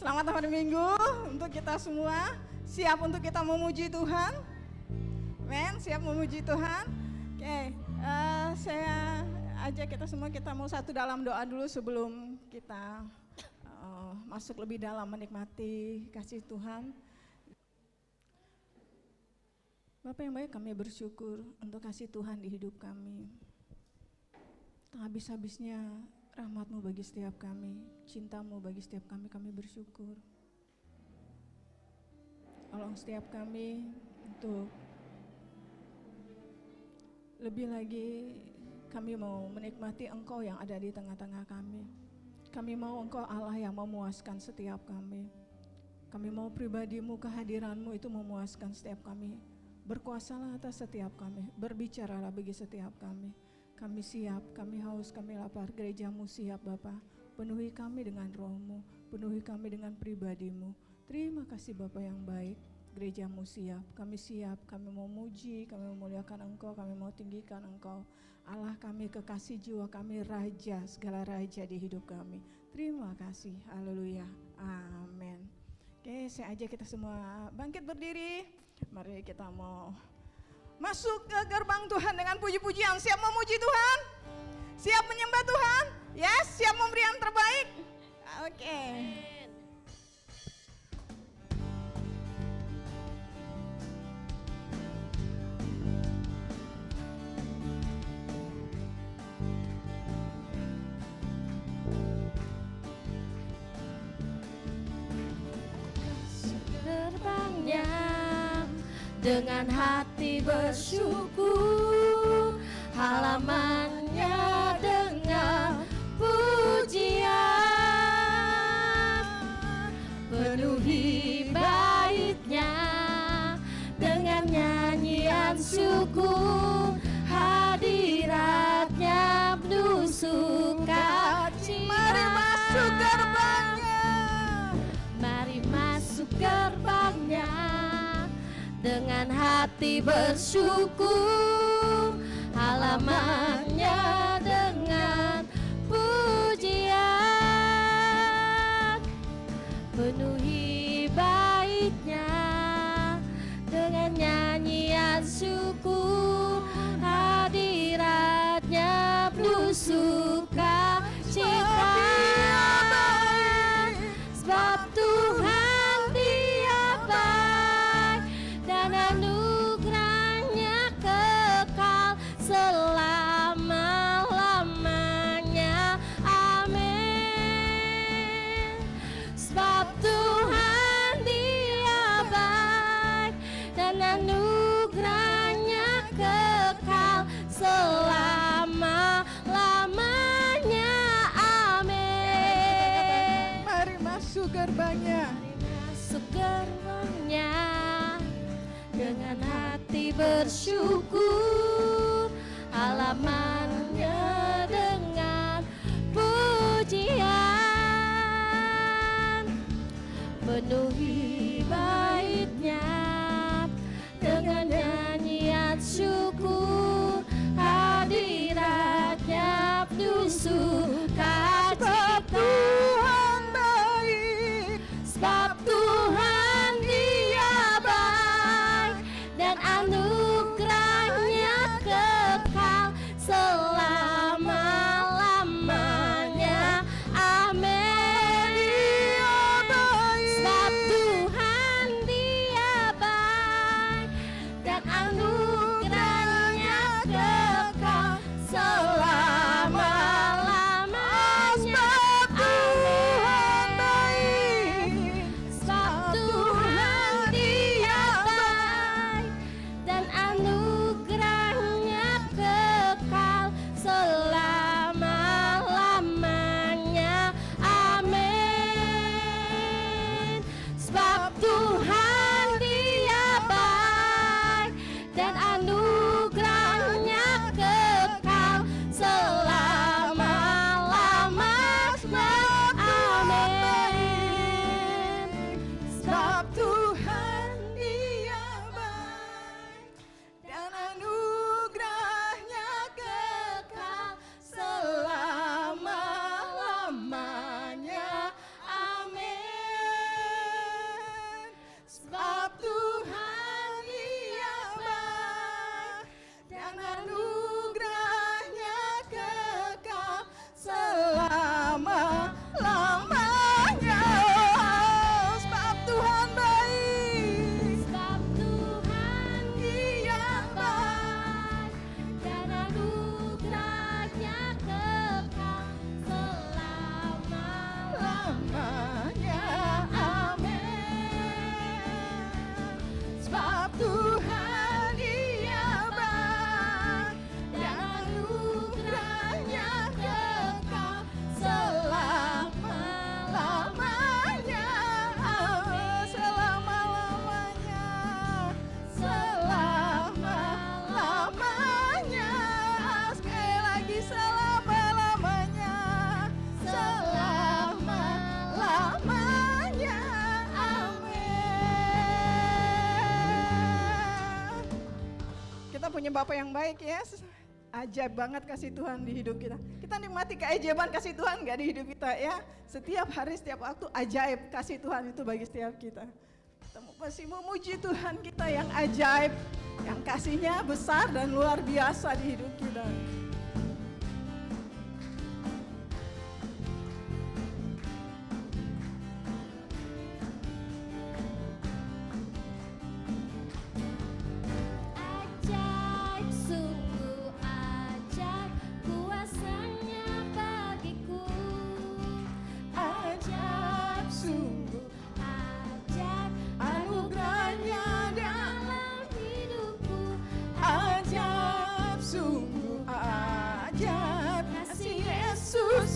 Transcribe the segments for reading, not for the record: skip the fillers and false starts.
Selamat hari Minggu untuk kita semua. Siap untuk kita memuji Tuhan? Men, siap memuji Tuhan? Oke, saya ajak kita semua, kita mau satu dalam doa dulu sebelum kita masuk lebih dalam menikmati kasih Tuhan. Bapak yang baik, kami bersyukur untuk kasih Tuhan di hidup kami. Tak habis-habisnya rahmat-Mu bagi setiap kami, cinta-Mu bagi setiap kami, kami bersyukur. Tolong setiap kami untuk lebih lagi kami mau menikmati Engkau yang ada di tengah-tengah kami. Kami mau Engkau Allah yang memuaskan setiap kami. Kami mau pribadi-Mu, kehadiran-Mu itu memuaskan setiap kami. Berkuasalah atas setiap kami, berbicaralah bagi setiap kami. Kami siap, kami haus, kami lapar, gereja-Mu siap Bapa. Penuhi kami dengan Roh-Mu, penuhi kami dengan pribadi-Mu. Terima kasih Bapa yang baik, gereja-Mu siap, kami mau muji, kami memuliakan Engkau, kami mau tinggikan Engkau. Allah kami, kekasih jiwa kami, Raja, segala Raja di hidup kami. Terima kasih, haleluya, amin. Oke, saya ajak kita semua bangkit berdiri, mari kita mau masuk ke gerbang Tuhan dengan puji-pujian. Siap memuji Tuhan? Siap menyembah Tuhan? Yes, siap memberi yang terbaik? Oke. Gerbangnya dengan hati bersyukur, halamannya dengan pujian, penuhi baitnya dengan nyanyian syukur, hadiratnya penuh sukacita. Mari masuk gerbangnya, mari masuk gerbangnya dengan hati bersyukur, halamannya dengan pujian, penuhi baitnya dengan nyanyian syukur, hadiratnya penuh sukacita. Sebab Tuhan Dia baik dan anugerahnya kekal selama-lamanya. Amin. Sebab Tuhan Dia baik dan anugerahnya kekal selama-lamanya. Amin. mari masuk gerbangnya. Masuk gerbangnya dengan hati bersyukur, halamannya dengan pujian, penuhi baitnya dengan nyanyian syukur, hadiratnya penuh sukacita. Tuhan baik, Sebab Tuhan Dia baik dan anugerahnya kekal selama punya Bapa yang baik, yes. Ajaib banget kasih Tuhan di hidup kita. Kita nikmati keajaiban kasih Tuhan gak di hidup kita ya. Setiap hari, setiap waktu ajaib kasih Tuhan itu bagi setiap kita. Kita masih memuji Tuhan kita yang ajaib, yang kasihnya besar dan luar biasa di hidup kita.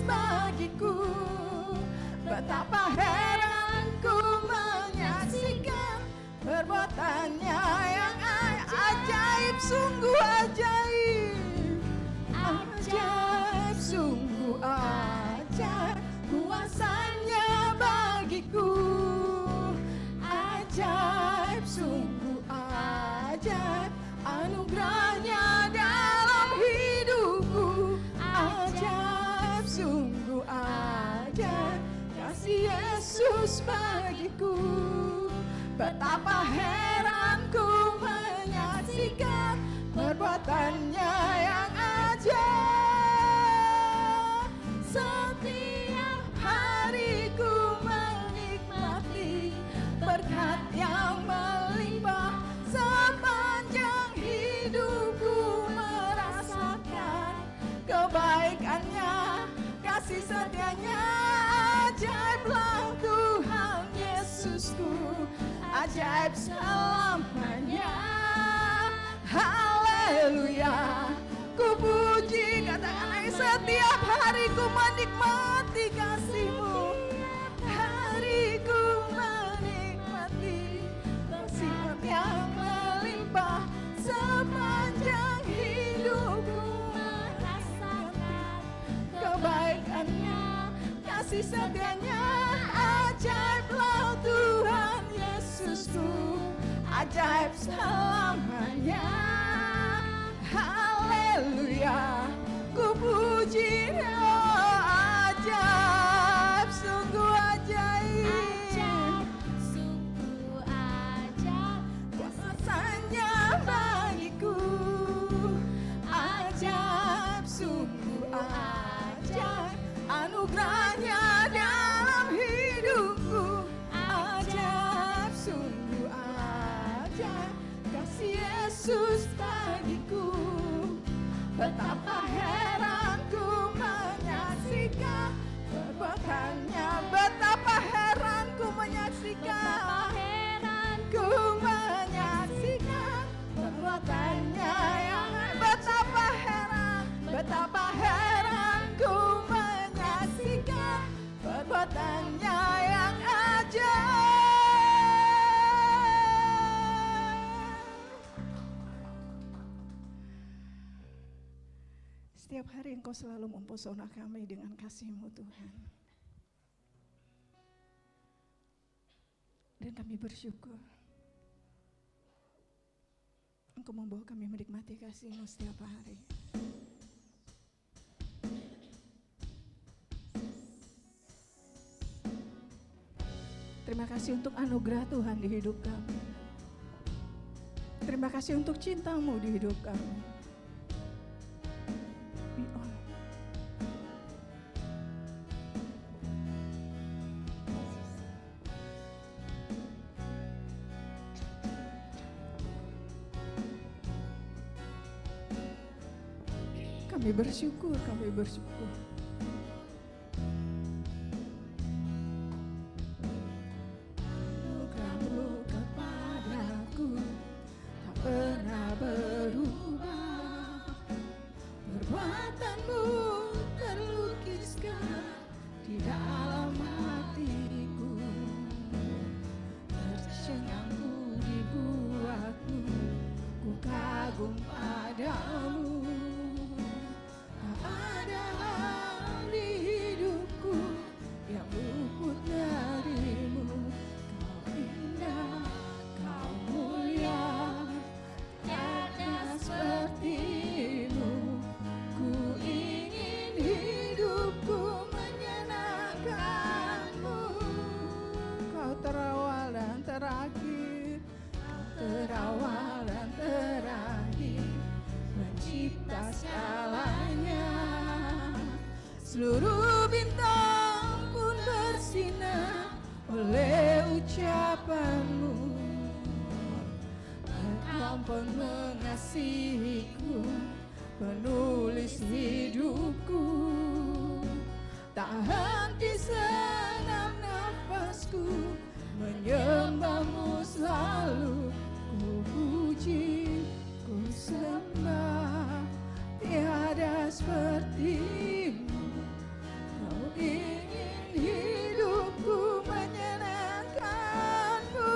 Bagiku, betapa heran ku menyaksikan perbuatannya yang ajaib, sungguh ajaib. Ajaib, sungguh ajaib, kuasanya bagiku. Ajaib, sungguh ajaib, anugerahnya dalam hidupku. Ajaib, sungguh ajaib, kasih Yesus bagiku. Betapa heran ku menyaksikan perbuatannya yang ajaib. Setiap hari ku menikmati berkat yang melimpah. Sepanjang hidupku merasakan kebaikannya, kasih setianya. Ajaiblah Tuhan Yesusku, ajaib selamanya. Haleluya, ku puji, katakan lagi, setiap hari ku menikmati kasih-Mu. Hari ku menikmati kasih yang melimpah. Sepanjang hidupku merasakan kebaikannya, kasih setianya. Ajaiblah Tuhan Yesusku, ajaib selamanya. Haleluya, ku puji, oh, ajaib, sungguh ajaib. Sungguh ajaib, Kuasanya bagiku. Ajaib, sungguh ajaib, anugerahnya dalam hidupku. Ajaib, sungguh ajaib, kasih Yesus bagiku. Betapa heran ku menyaksikan perbuatannya. Betapa heran ku menyaksikan. Ku menyaksikan perbuatannya yang betapa heran ku menyaksikan perbuatannya yang ajaib. Setiap hari Engkau selalu mempesona kami dengan kasih-Mu Tuhan. Dan kami bersyukur Engkau membawa kami menikmati kasih-Mu setiap hari. Terima kasih untuk anugerah Tuhan di hidup kami. Terima kasih untuk cinta-Mu di hidup kami. Kami bersyukur, kami bersyukur. Anugerah-Mu kepadaku tak pernah berubah. Perbuatan-Mu terlukiskan di dalam hatiku. Tercengang dibuatmu, ku kagum padamu. Tak ada seluruh bintang pun bersinar oleh ucapanmu. Engkau pun mengasihiku, penulis hidupku. Tak henti senam nafasku, menyembahmu selalu. Ku puji, ku sembah, tiada sepertimu. Kau ingin hidupku menyenangkanmu.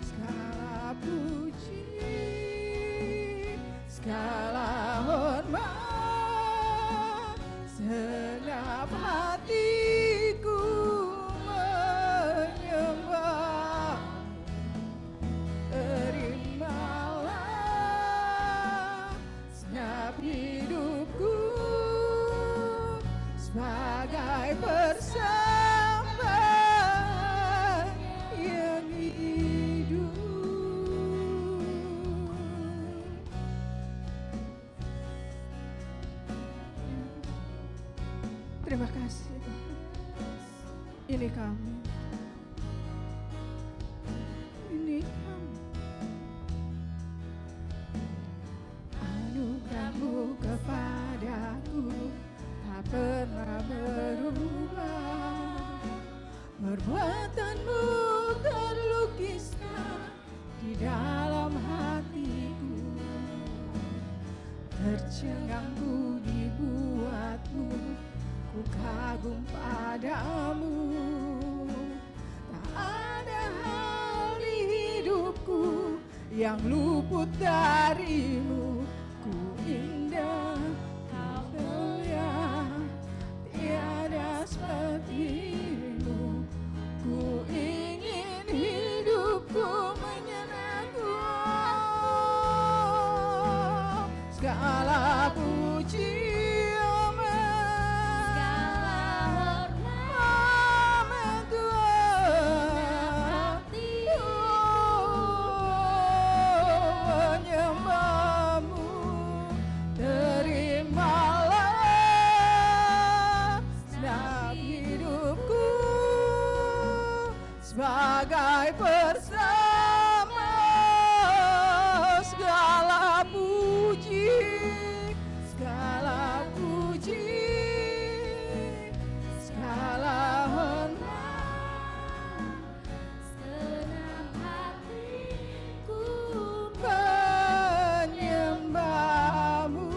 Segala puji, segala hormat, segenap hatiku menyembah. Terimalah segenap hidupku sebagai persembahan yang hidup. Terima kasih Tuhan. Ini kami. Ini kami. Anugerahmu kepadaku tak pernah berubah. Perbuatanmu terlukiskan di dalam hatiku. Tercengang ku dibuatmu, ku kagum padamu. Tak ada hal di hidupku yang luput darimu. Ku indah, kau mulia, tiada sepertimu. Ku ingin hidupku menyenangku. Segala puji, sebagai persembahan. Segala puji, segala puji, segala hormat, segenap hatiku menyembahmu.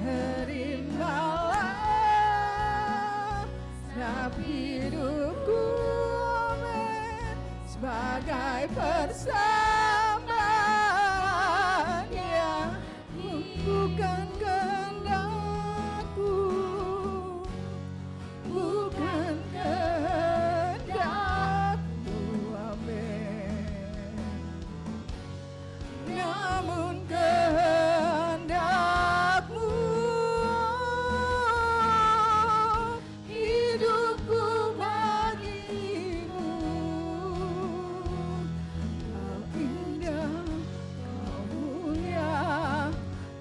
Terimalah segenap hidupku sebagai persembahan yang bukan kehendakku, bukan kehendakku, amin, namun kehendakmu. Hidupku bagimu. Kau indah, kau mulia,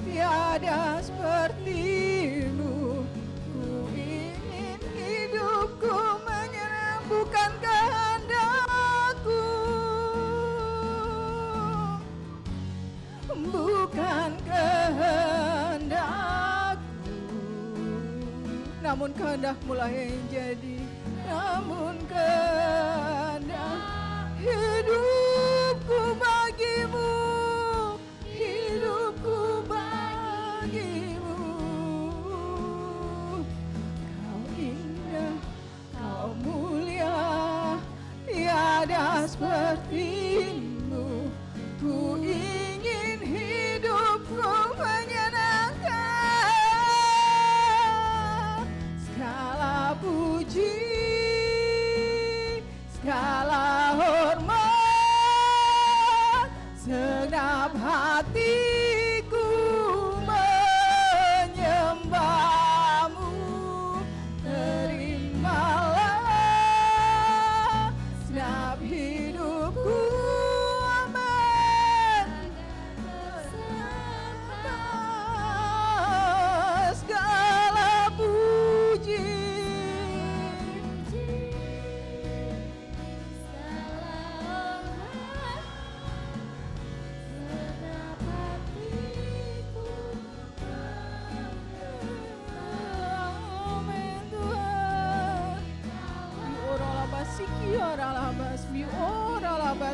tiada sepertimu. Ku ingin hidupku menyerah, bukan kehendakku, bukan kehendakku, namun kehendakmu lah yang jadi. Namun kehendak hidupku bagimu, hidupku bagimu. Kau indah, kau mulia, tiada sepertimu. Ku ingin hidupku menyenangkan. Segala puji, segala hormat, segenap hatiku menyembahmu. Terimalah segenap hidupku, amin. Segala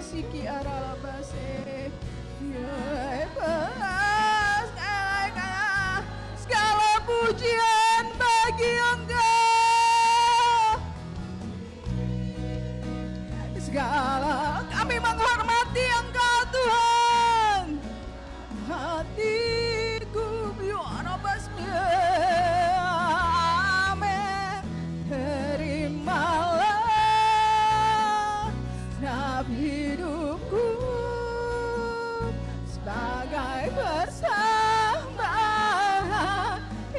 Siki aralabase. Segala pujian bagi Engkau. Segala kami menghormati Engkau Tuhan. Hatiku biarabasnya. Amin. Terimalah setiap hidupku sebagai persembahan.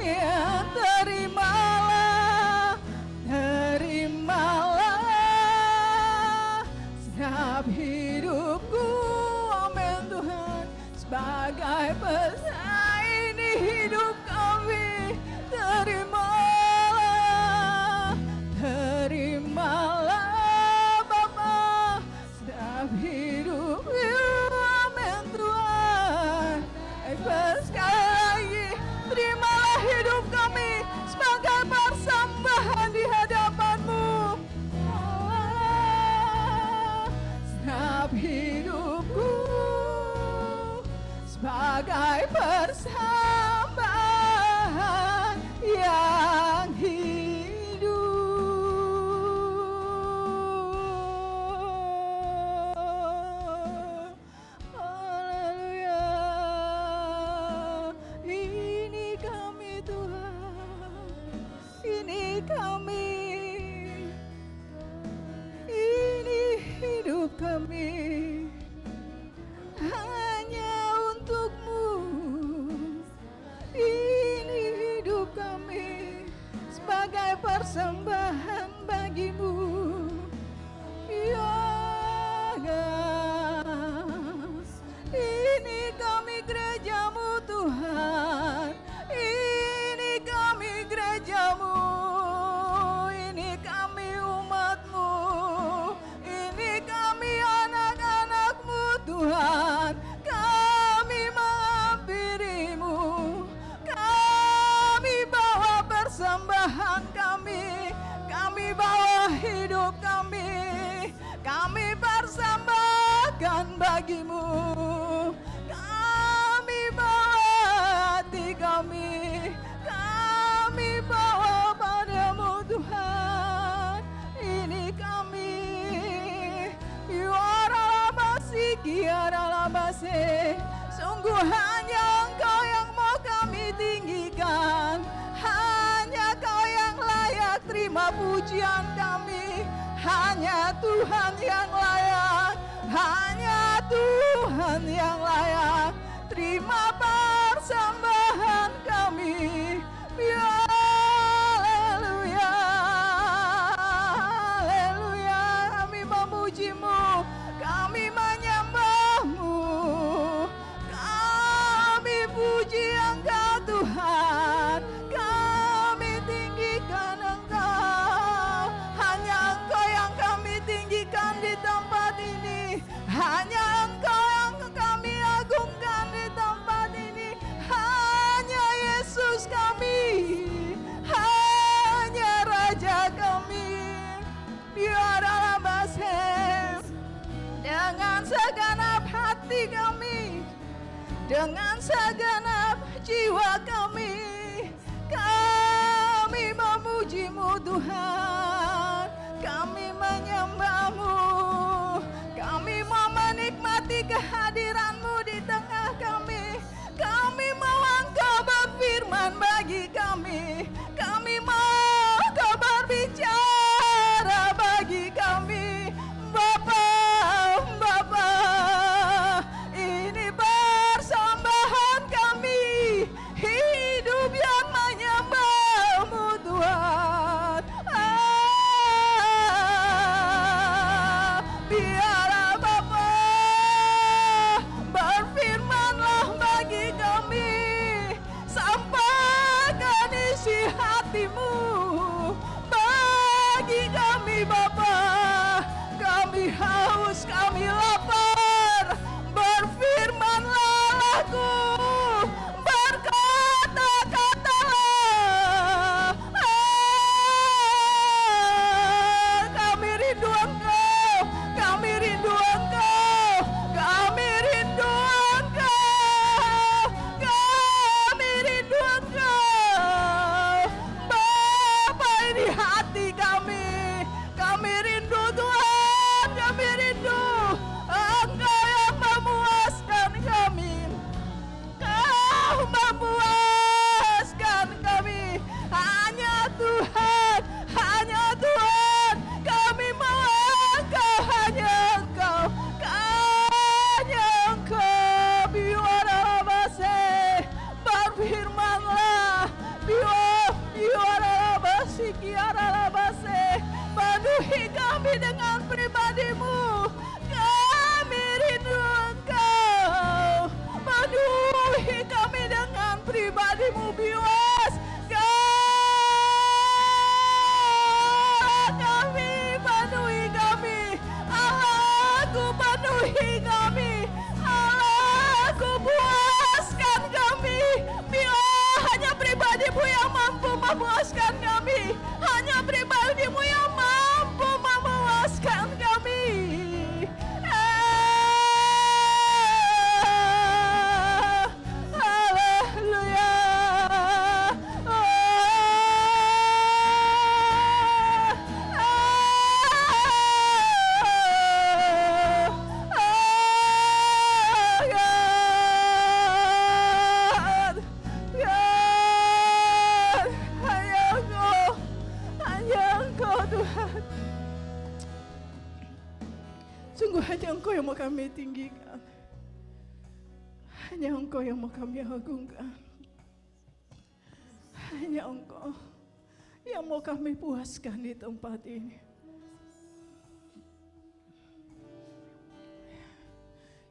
Ya terimalah, terimalah setiap hidupku. Amin Tuhan. Sebagai persembahan ini hidup kami. Terimalah, terimalah Bapa setiap hidup. Amin Tuhan. Sekali lagi, terimalah hidup kami sebagai persembahan di hadapan-Mu. Setiap hidupku sebagai persembahan yang hidup. Haleluya. Ini kami Tuhan. Ini kami. Ini hidup kami. Hanya untuk-Mu. Ini hidup kami sebagai persembahan bagi-Mu. Ya Allah. Ini kami gereja-Mu Tuhan. Ini kami gereja-Mu. Ini kami umat-Mu. Ini kami anak-anak-Mu Tuhan. Kami menghampiri-Mu. Kami bawa persembahan kami. Kami bawa hidup kami. Kami persembahkan bagi-Mu. Kami bawa hati kami. Kami bawa padamu Tuhan. Ini kami. Yuaralabasi kiaralabase. Sungguh hanya Engkau yang mau kami tinggikan. Hanya Kau yang layak terima pujian kami. Hanya Tuhan yang layak. Hanya Tuhan yang layak terima persembahan kami. Haleluya. Haleluya. Kami memuji-Mu. Kami menyembah-Mu. Kami puji Engkau Tuhan. Kami tinggikan Engkau. Hanya Engkau yang kami tinggikan di tempat ini. Hanya Engkau yang kami agungkan di tempat ini. Hanya Yesus kami. Hanya Raja kami. Biarlah basem. Dengan segenap hati kami. Dengan segenap jiwa kami. Kami memuji-Mu Tuhan. Kami menyembah-Mu. Kami mau menikmati kehadiran-Mu di tengah kami. Kami mau Engkau berfirman bagi kami. Kami mau Engkau berbicara bagi kami. Bapa, Bapa, ini persembahan kami. Hidup yang menyembah-Mu Tuhan. Biarlah Bapa Penuhi kami dengan pribadi-Mu. Kami rindu Engkau. Penuhi kami dengan pribadi-Mu, biwas kami, penuhi kami. Allahku, penuhi kami. Allahku, puaskan kami. Biar hanya pribadi-Mu yang mampu memuaskan kami. Hanya pribadi-Mu yang mampu memuaskan kami. Sungguh hanya Engkau yang mau kami tinggikan. Hanya Engkau yang mau kami agungkan. Hanya Engkau yang mau kami puaskan di tempat ini.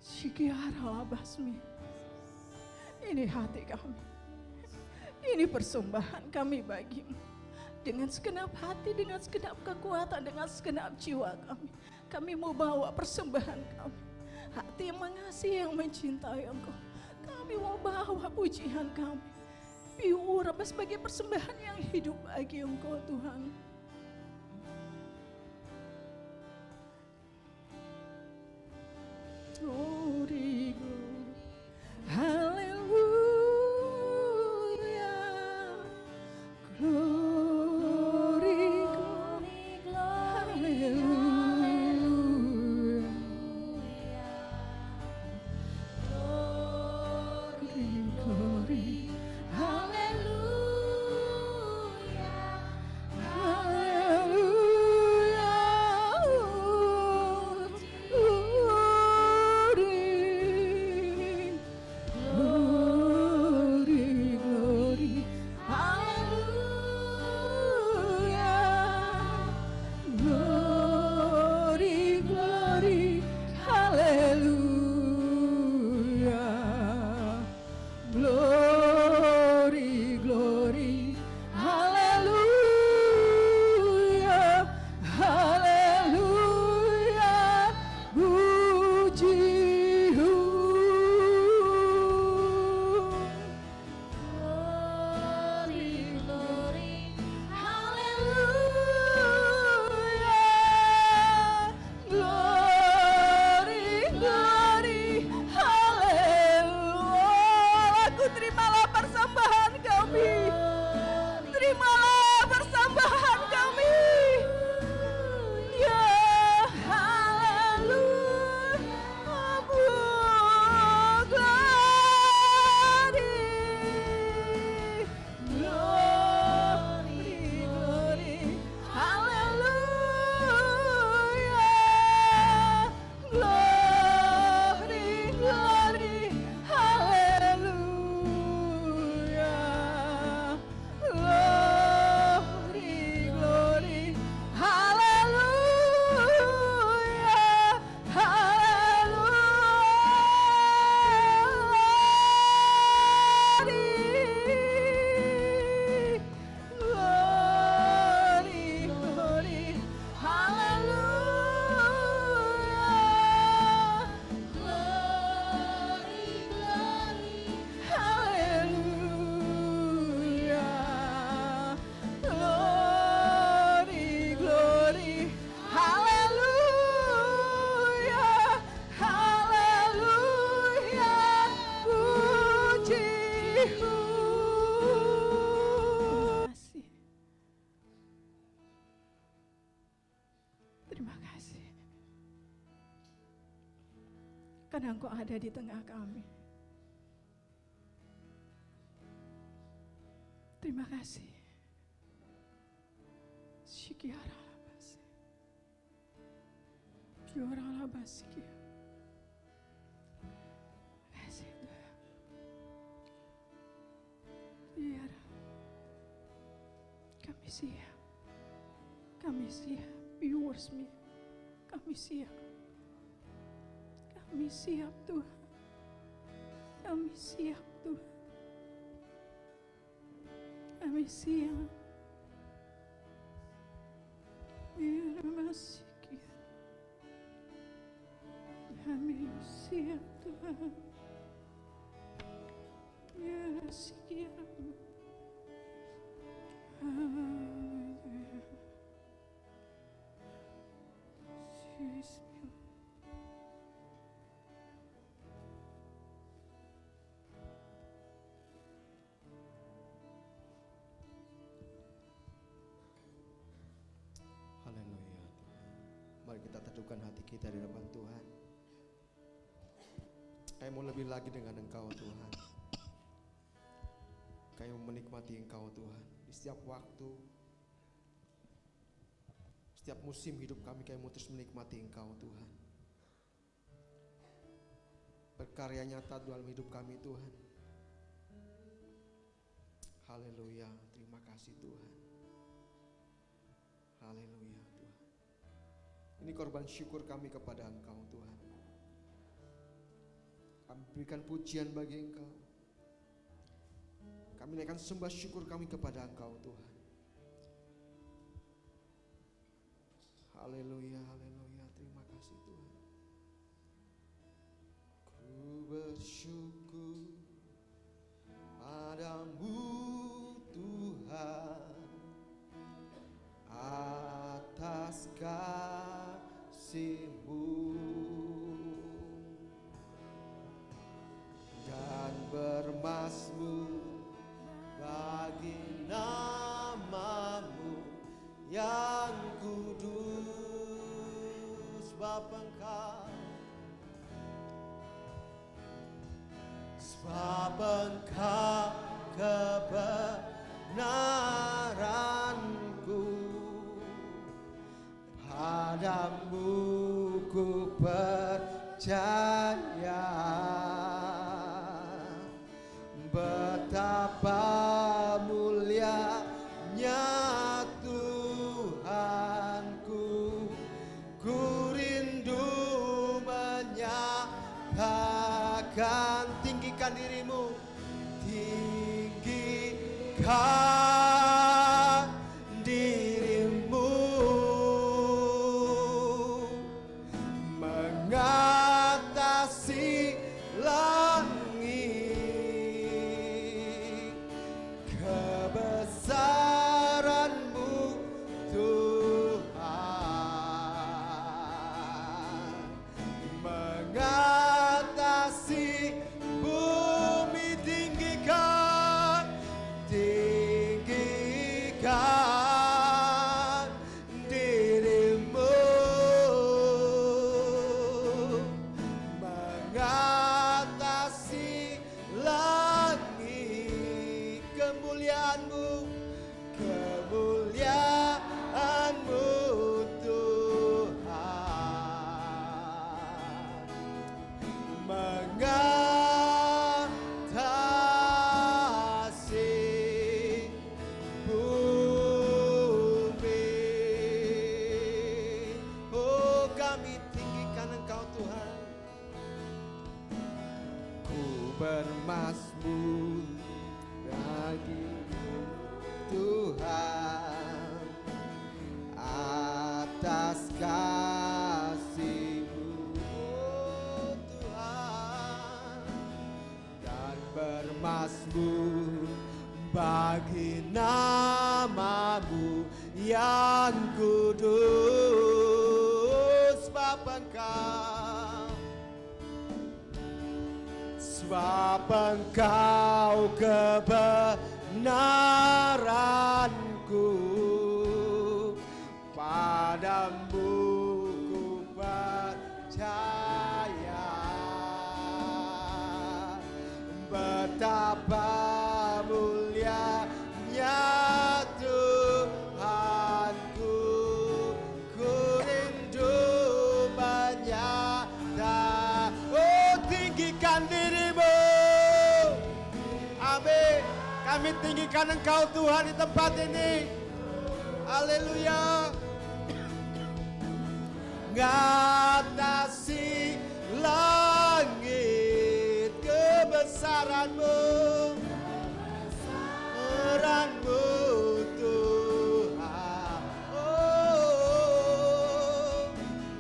Shikiara basmi. Ini hati kami. Ini persembahan kami bagimu. Dengan segenap hati, dengan segenap kekuatan, dengan segenap jiwa kami. Kami mau bawa persembahan kami. Hati yang mengasihi, yang mencintai Engkau. Kami mau bawa pujian kami. Piur sebagai persembahan yang hidup bagi Engkau Tuhan. Glory, glory. Haleluya. Glory, glory, glory. Haleluya. Glory, glory. Haleluya. Haleluya. Glory, glory. Haleluya. Glory, glory. Haleluya. Glory, glory. Haleluya. Haleluya. Puji Glory, glory, Haleluya. Glory, glory. Haleluya. Aku terimalah persembahan kami. Terimalah persembahan kami. Ya, haleluya. Glory, glory. Haleluya. Glory, glory. Haleluya. Glory, glory. Haleluya. Glory, glory. Haleluya. glory, glory. Haleluya. Glory, glory. Haleluya. Haleluya. Puji. Terima kasih. Karena Engkau ada di tengah kami. Terima kasih. Shikiara labasi. Piora labasi. Kasih Tuhan. Biar kami siap siap, use me. Kami siap. Kami siap Tuhan. Kami siap Tuhan. Kami siap. Kami siap Tuhan. Ya siap. Haleluya. Mari kita teduhkan hati kita di depan Tuhan. Kami mau lebih lagi dengan Engkau Tuhan. Kami mau menikmati Engkau Tuhan. Di setiap waktu, setiap musim hidup kami mau terus menikmati Engkau Tuhan. Berkarya nyata dalam hidup kami Tuhan. Haleluya. Terima kasih Tuhan. Haleluya Tuhan. Ini korban syukur kami kepada Engkau Tuhan. Kami berikan pujian bagi Engkau. Kami naikkan sembah syukur kami kepada Engkau Tuhan. Haleluya, haleluya. Terima kasih Tuhan. Ku bersyukur padamu Tuhan atas kasih-Mu dan bermasmur bagi nama-Mu yang kudus. Sebab Engkau kebenaranku, padamu ku percaya. Betapa mulianya Tuhanku, ku rindu menyatakan. Tinggikan dirimu, tinggikan dirimu, mengatasi langit. Kebesaran-Mu Tuhan, mengatasi bumi. Tinggikan, tinggikan dirimu, mengatasi langit. Kemuliaan-Mu, kemuliaan-Mu Tuhan, mengatasi bumi. Oh, kami tinggikan Engkau Tuhan. Ku bermasmur bagi Tuhan atas kasih-Mu, oh Tuhan, dan bermasmur bagi nama-Mu yang kudus. Sebab Engkau kebenaranku, padamu ku percaya. Betapa mulianya Tuhanku, ku rindu menyatakan. Oh, tinggikan dirimu. Amin. Kami tinggikan Engkau Tuhan di tempat ini. Haleluya. ngatasi langit kebesaran-Mu, kebesaran-Mu Tuhan. Oh,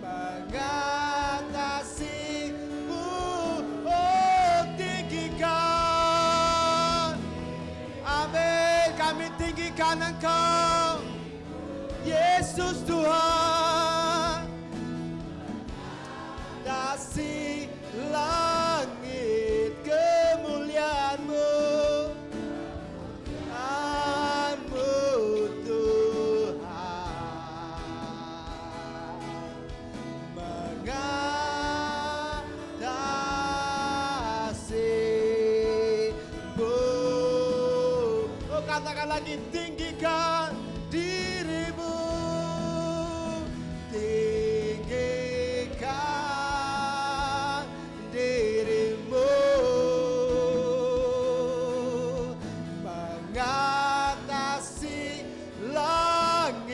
mengatasi-Mu, oh tinggikan. Amin, kami tinggikan Engkau, Yesus Tuhan. Dasi langit kemuliaan-Mu, kemuliaan-Mu Tuhan. Mengatasi-Mu. Oh, katakan lagi, tinggikan dirimu, tinggikan dirimu, mengatasi langit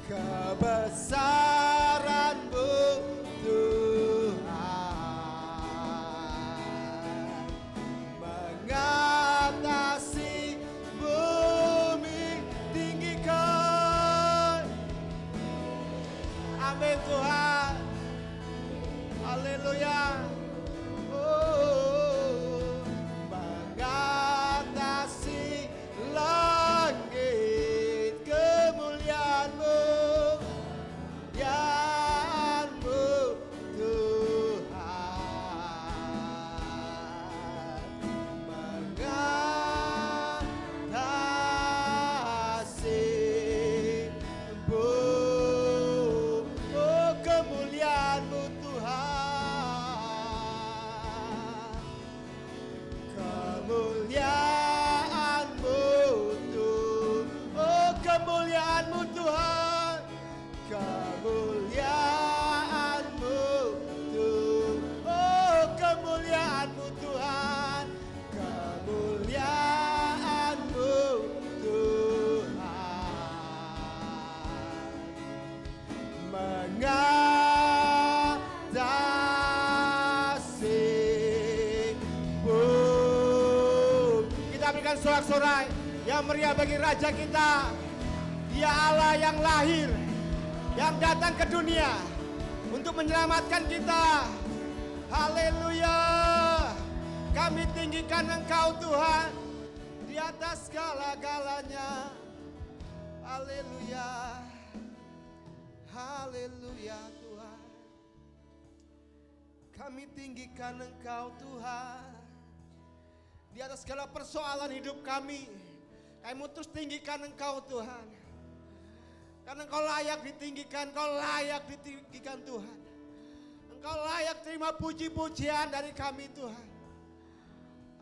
kebesaran-Mu Tuhan, mengatasi bumi, tinggikan. Amin Tuhan, haleluya. Oh, mengatasi langit kemuliaan-Mu, kemuliaan-Mu Tuhan, mengatasi-Mu. Oh, kemuliaan-Mu Tuhan, kemuliaan-Mu Tuhan. Oh, kemuliaan-Mu Tuhan, kemuliaan-Mu Tuhan. Oh, kemuliaan-Mu Tuhan, kemuliaan-Mu Tuhan, mengatasi-Mu. Kita berikan sorak-sorai yang meriah bagi Raja kita. Dia Allah yang lahir, yang datang ke dunia untuk menyelamatkan kita. Haleluya. Kami tinggikan Engkau Tuhan di atas segala-galanya. Haleluya. Haleluya Tuhan. Kami tinggikan Engkau Tuhan di atas segala persoalan hidup kami. Kami terus tinggikan Engkau Tuhan, karena Engkau layak ditinggikan, Engkau layak ditinggikan Tuhan. Engkau layak terima puji-pujian dari kami Tuhan.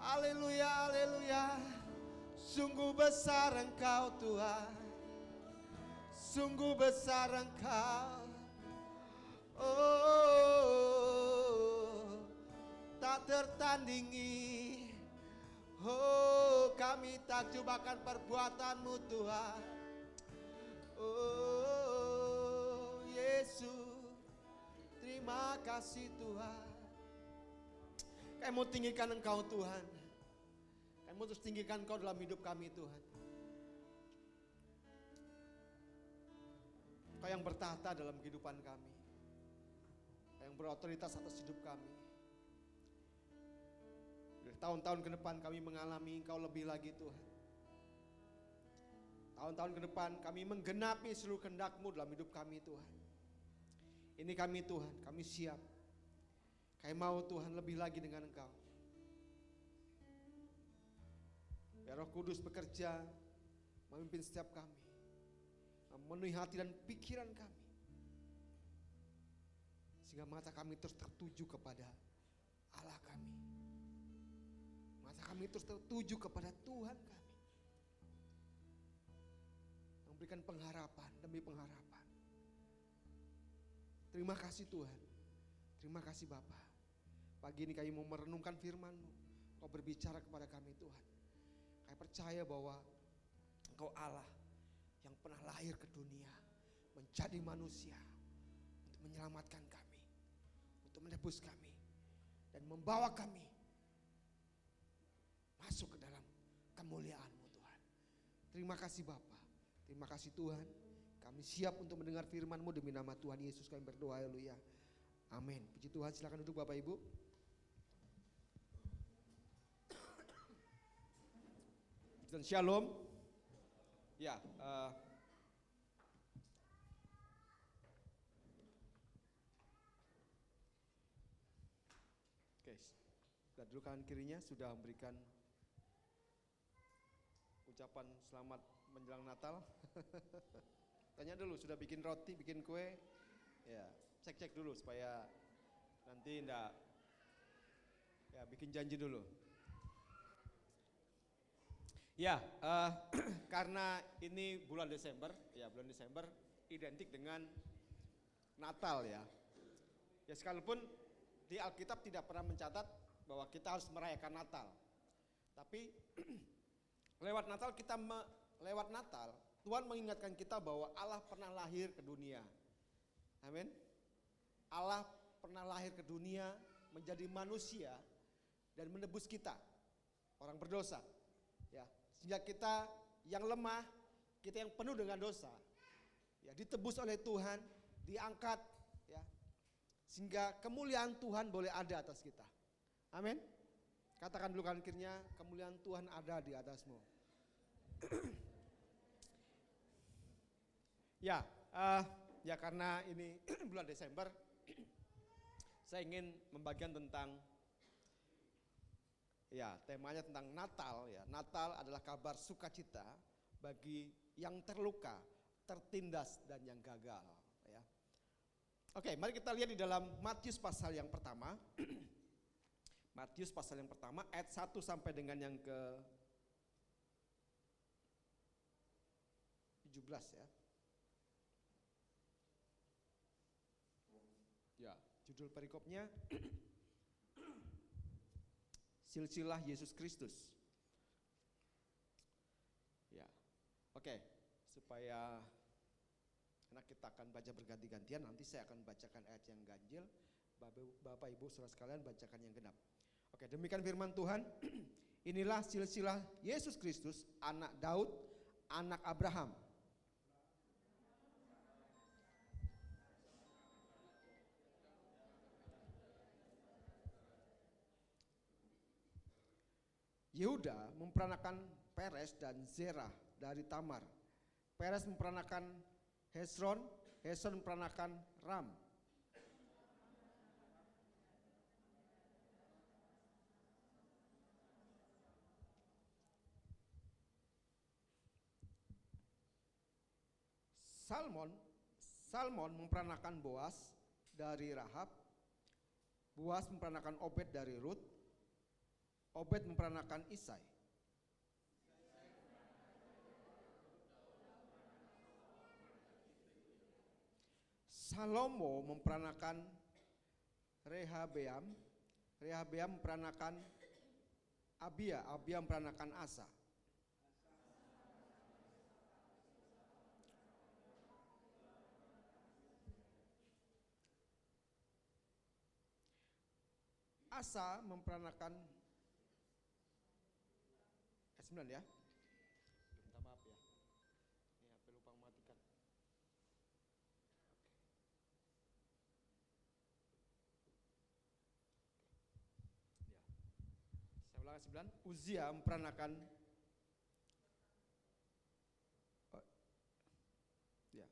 Haleluya, haleluya. Sungguh besar Engkau Tuhan, sungguh besar Engkau. Oh, tak tertandingi. Oh, kami takjub akan perbuatan-Mu Tuhan. Oh, Yesus, terima kasih Tuhan. Kami mau tinggikan Engkau Tuhan. Kami mau terus tinggikan Engkau dalam hidup kami Tuhan. Engkau yang bertahta dalam kehidupan kami, Engkau yang berotoritas atas hidup kami. Tahun-tahun ke depan kami mengalami Engkau lebih lagi Tuhan. Tahun-tahun ke depan kami menggenapi seluruh kehendak-Mu dalam hidup kami Tuhan. Ini kami Tuhan, kami siap. Kami mau Tuhan lebih lagi dengan Engkau. Biar Roh Kudus bekerja, memimpin setiap kami, memenuhi hati dan pikiran kami, sehingga mata kami terus tertuju kepada Allah kami. Kami terus tertuju kepada Tuhan kami, memberikan pengharapan demi pengharapan. Terima kasih Tuhan, terima kasih Bapa. Pagi ini kami mau merenungkan firman-Mu, Kau berbicara kepada kami Tuhan. Kami percaya bahwa Engkau Allah yang pernah lahir ke dunia, menjadi manusia untuk menyelamatkan kami, untuk menebus kami dan membawa kami masuk ke dalam kemuliaan-Mu Tuhan. Terima kasih Bapa, terima kasih Tuhan. Kami siap untuk mendengar firman-Mu, demi nama Tuhan Yesus kami berdoa, haleluya. Amin. Puji Tuhan, silakan duduk Bapak Ibu. Dan shalom. Ya, oke, dan dulu kanan kirinya sudah memberikan ucapan selamat menjelang Natal. Tanya dulu, sudah bikin roti, bikin kue? Ya, cek dulu supaya nanti enggak, ya bikin janji dulu. Ya, karena ini bulan Desember, ya bulan Desember identik dengan Natal ya. Ya sekalipun di Alkitab tidak pernah mencatat bahwa kita harus merayakan Natal. Tapi lewat Natal Tuhan mengingatkan kita bahwa Allah pernah lahir ke dunia. Amin. Allah pernah lahir ke dunia menjadi manusia dan menebus kita, orang berdosa. Ya, sehingga kita yang lemah, kita yang penuh dengan dosa, ya ditebus oleh Tuhan, diangkat, ya, sehingga kemuliaan Tuhan boleh ada atas kita. Amin. Katakan dulu kanan kirinya, kemuliaan Tuhan ada di atasmu. Ya, ya karena ini bulan Desember, saya ingin membagikan tentang, ya temanya tentang Natal ya. Natal adalah kabar sukacita bagi yang terluka, tertindas dan yang gagal ya. Oke, mari kita lihat di dalam Matius pasal yang pertama. Matius pasal yang pertama ayat 1 sampai dengan yang ke 17 ya. Ya, judul perikopnya Silsilah Yesus Kristus. Ya, oke, supaya karena kita akan baca berganti-gantian, nanti saya akan bacakan ayat yang ganjil, Bapak Ibu saudara sekalian bacakan yang genap. Oke, demikian firman Tuhan. Inilah silsilah Yesus Kristus, anak Daud, anak Abraham. Yehuda memperanakan Peres dan Zerah dari Tamar. Peres memperanakan Hesron, Hesron memperanakan Ram. Salmon memperanakan Boas dari Rahab. Boas memperanakan Obed dari Rut. Obed memperanakan Isai. Salomo memperanakan Rehabeam. Rehabeam memperanakan Abia. Abia memperanakan Asa. Asa memperanakan 9 ya. Minta maaf ya. Ini HP lupa mematikan. Ya. Saya ulang 9. Uzia memperanakan ya.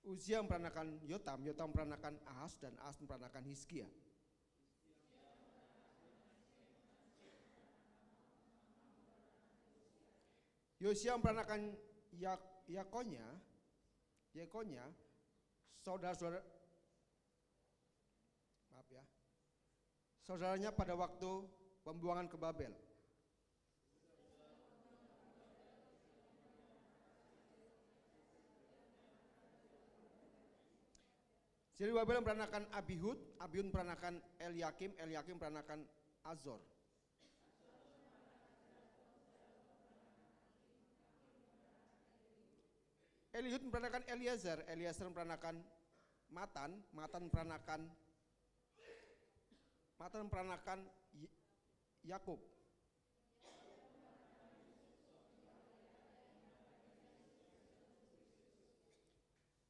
Uzia memperanakan Yotam, Yotam memperanakan Ahaz dan Ahaz memperanakan Hizkia. Yosia memperanakan Yekonya, saudara-saudara, maaf ya, saudaranya pada waktu pembuangan ke Babel. Jadi Babel memperanakan Abihud, Abihud memperanakan Eliakim, Eliakim memperanakan Azor. Eliud memperanakan Eliezer, Eliezer memperanakan Matan, Matan memperanakan Yakub.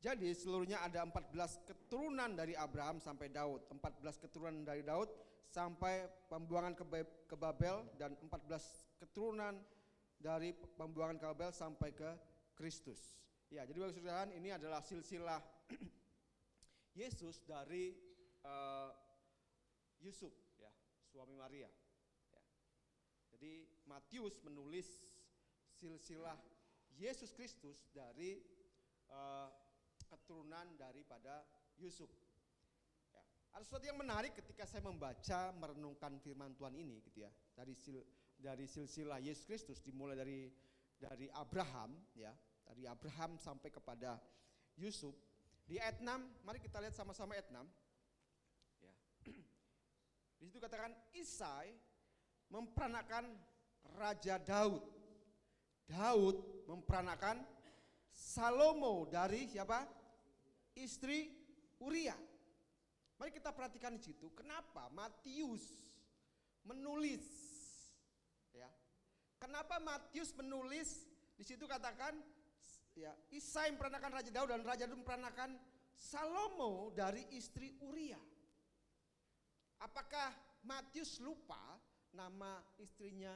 Jadi seluruhnya ada 14 keturunan dari Abraham sampai Daud, 14 keturunan dari Daud sampai pembuangan ke Babel, dan 14 keturunan dari pembuangan ke Babel sampai ke Kristus. Ya, jadi bagi saudara, ini adalah silsilah Yesus dari Yusuf, ya, suami Maria. Ya. Jadi Matius menulis silsilah Yesus Kristus dari keturunan daripada Yusuf. Ya. Ada sesuatu yang menarik ketika saya membaca merenungkan firman Tuhan ini, gitu ya. Dari silsilah Yesus Kristus dimulai dari Abraham, ya, dari Abraham sampai kepada Yusuf. Di ayat 6, mari kita lihat sama-sama ayat 6. Ya. Di situ katakan Isai memperanakan Raja Daud. Daud memperanakan Salomo dari siapa? Istri Uria. Mari kita perhatikan di situ, kenapa Matius menulis, ya. Kenapa Matius menulis di situ katakan, ya, Isai memperanakan Raja Daud dan Raja Daud memperanakan Salomo dari istri Uria. Apakah Matius lupa nama istrinya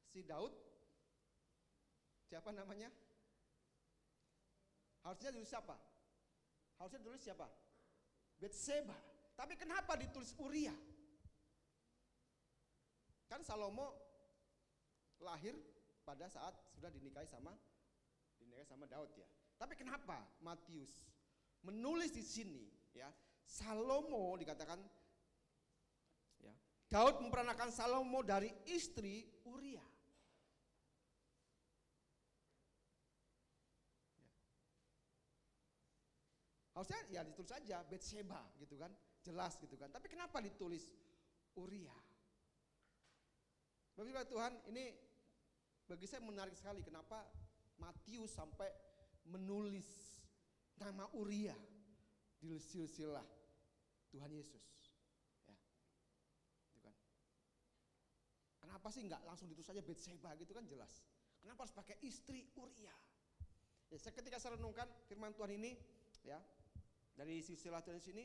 si Daud? Siapa namanya? Harusnya ditulis siapa? Harusnya ditulis siapa? Betseba. Tapi kenapa ditulis Uria? Kan Salomo lahir pada saat sudah dinikahi sama Daud, ya. Tapi kenapa Matius menulis di sini, ya, Salomo dikatakan, ya, Daud memperanakan Salomo dari istri Uria. Harusnya ya ditulis saja Betseba gitu kan, jelas gitu kan. Tapi kenapa ditulis Uria? Bapak Tuhan, ini bagi saya menarik sekali kenapa Matius sampai menulis nama Uria di silsilah Tuhan Yesus. Ya. Gitu kan. Kenapa sih enggak langsung ditulis saja Betseba gitu kan, jelas. Kenapa harus pakai istri Uria? Ya, ketika saya renungkan firman Tuhan ini, ya, dari silsilah Tuhan sini,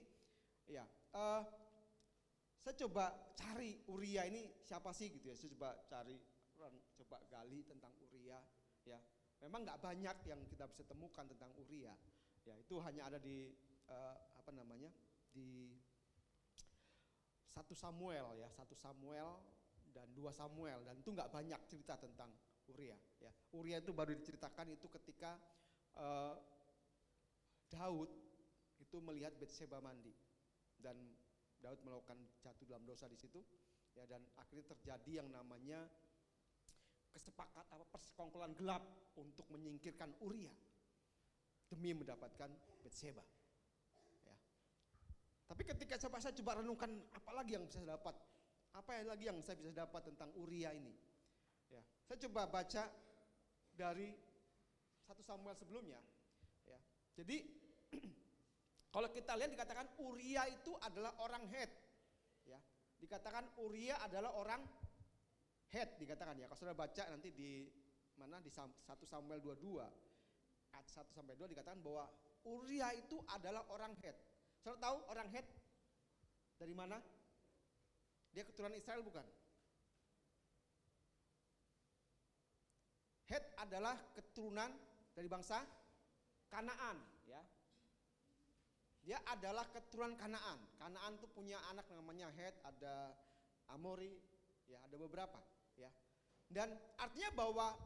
ya, saya coba cari Uria ini siapa sih gitu ya. Saya coba cari, coba gali tentang Uria, ya. Memang nggak banyak yang kita bisa temukan tentang Uria, ya. Itu hanya ada di di 1 Samuel, ya, 1 Samuel dan 2 Samuel, dan itu nggak banyak cerita tentang Uria, ya. Uria itu baru diceritakan itu ketika Daud itu melihat Betseba mandi, dan Daud melakukan jatuh dalam dosa di situ, ya, dan akhirnya terjadi yang namanya persekongkolan gelap untuk menyingkirkan Uria demi mendapatkan Betseba, ya. Tapi ketika saya coba renungkan apa lagi yang bisa saya dapat, apa lagi yang saya bisa dapat tentang Uria ini, ya, saya coba baca dari 1 Samuel sebelumnya, ya. Jadi kalau kita lihat dikatakan Uria itu adalah orang Het, ya. Dikatakan Uria adalah orang Het, dikatakan, ya. Kalau sudah baca nanti di mana, di 1 Samuel 22 ayat 1 sampai 2 dikatakan bahwa Uria itu adalah orang Het. Saudara tahu orang Het dari mana? Dia keturunan Israel bukan? Het adalah keturunan dari bangsa Kanaan, ya. Dia adalah keturunan Kanaan. Kanaan tuh punya anak namanya Het, ada Amori, ya, ada beberapa, ya. Dan artinya bahwa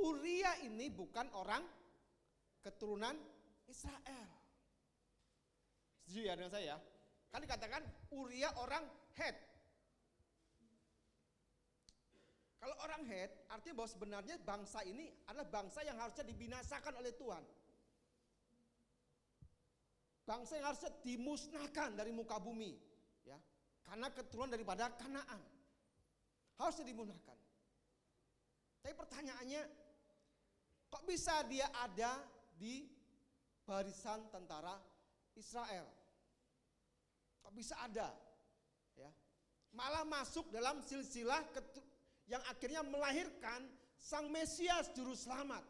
Uria ini bukan orang keturunan Israel. Setuju ya dengan saya? Kan dikatakan Uria orang Het. Kalau orang Het artinya bahwa sebenarnya bangsa ini adalah bangsa yang harusnya dibinasakan oleh Tuhan. Bangsa yang harusnya dimusnahkan dari muka bumi, ya, karena keturunan daripada Kanaan harusnya dimusnahkan. Tapi pertanyaannya, Kok bisa dia ada di barisan tentara Israel? Kok bisa ada? Ya. Malah masuk dalam silsilah yang akhirnya melahirkan Sang Mesias Juru Selamat.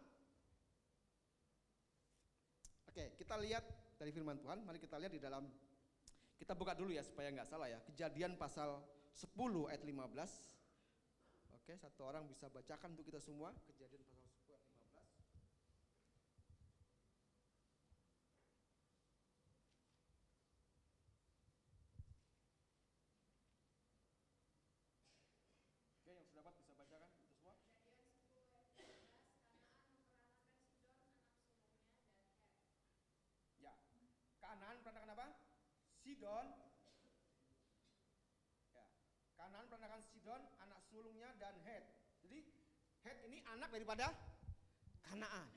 Oke, kita lihat dari firman Tuhan. Mari kita lihat di dalam, kita buka dulu ya supaya nggak salah ya. Kejadian pasal 10 ayat 15. Oke, satu orang bisa bacakan untuk kita semua. Kejadian pasal 10 ayat 15. Oke, yang sudah dapat bisa bacakan untuk semua. Ya, Kanaan peranakan apa? Sidon. Ya, Kanaan peranakan Sidon, anak sulungnya dan Het. Jadi Het ini anak daripada Kanaan.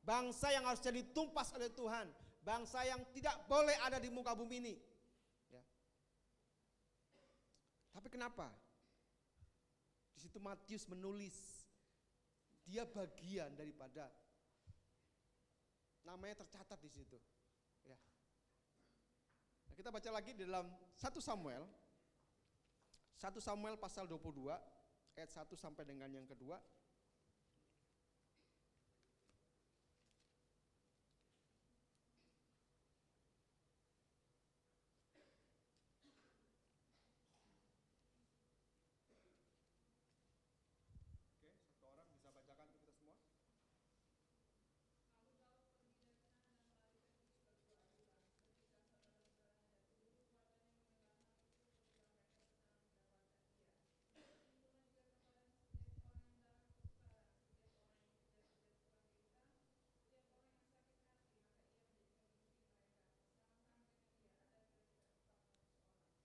Bangsa yang harusnya ditumpas oleh Tuhan, bangsa yang tidak boleh ada di muka bumi ini. Ya. Tapi kenapa? Di situ Matius menulis dia bagian daripada, namanya tercatat di situ. Ya. Nah, kita baca lagi di dalam 1 Samuel pasal 22 ayat 1 sampai dengan yang kedua. Oke, satu orang bisa bacakan untuk kita semua.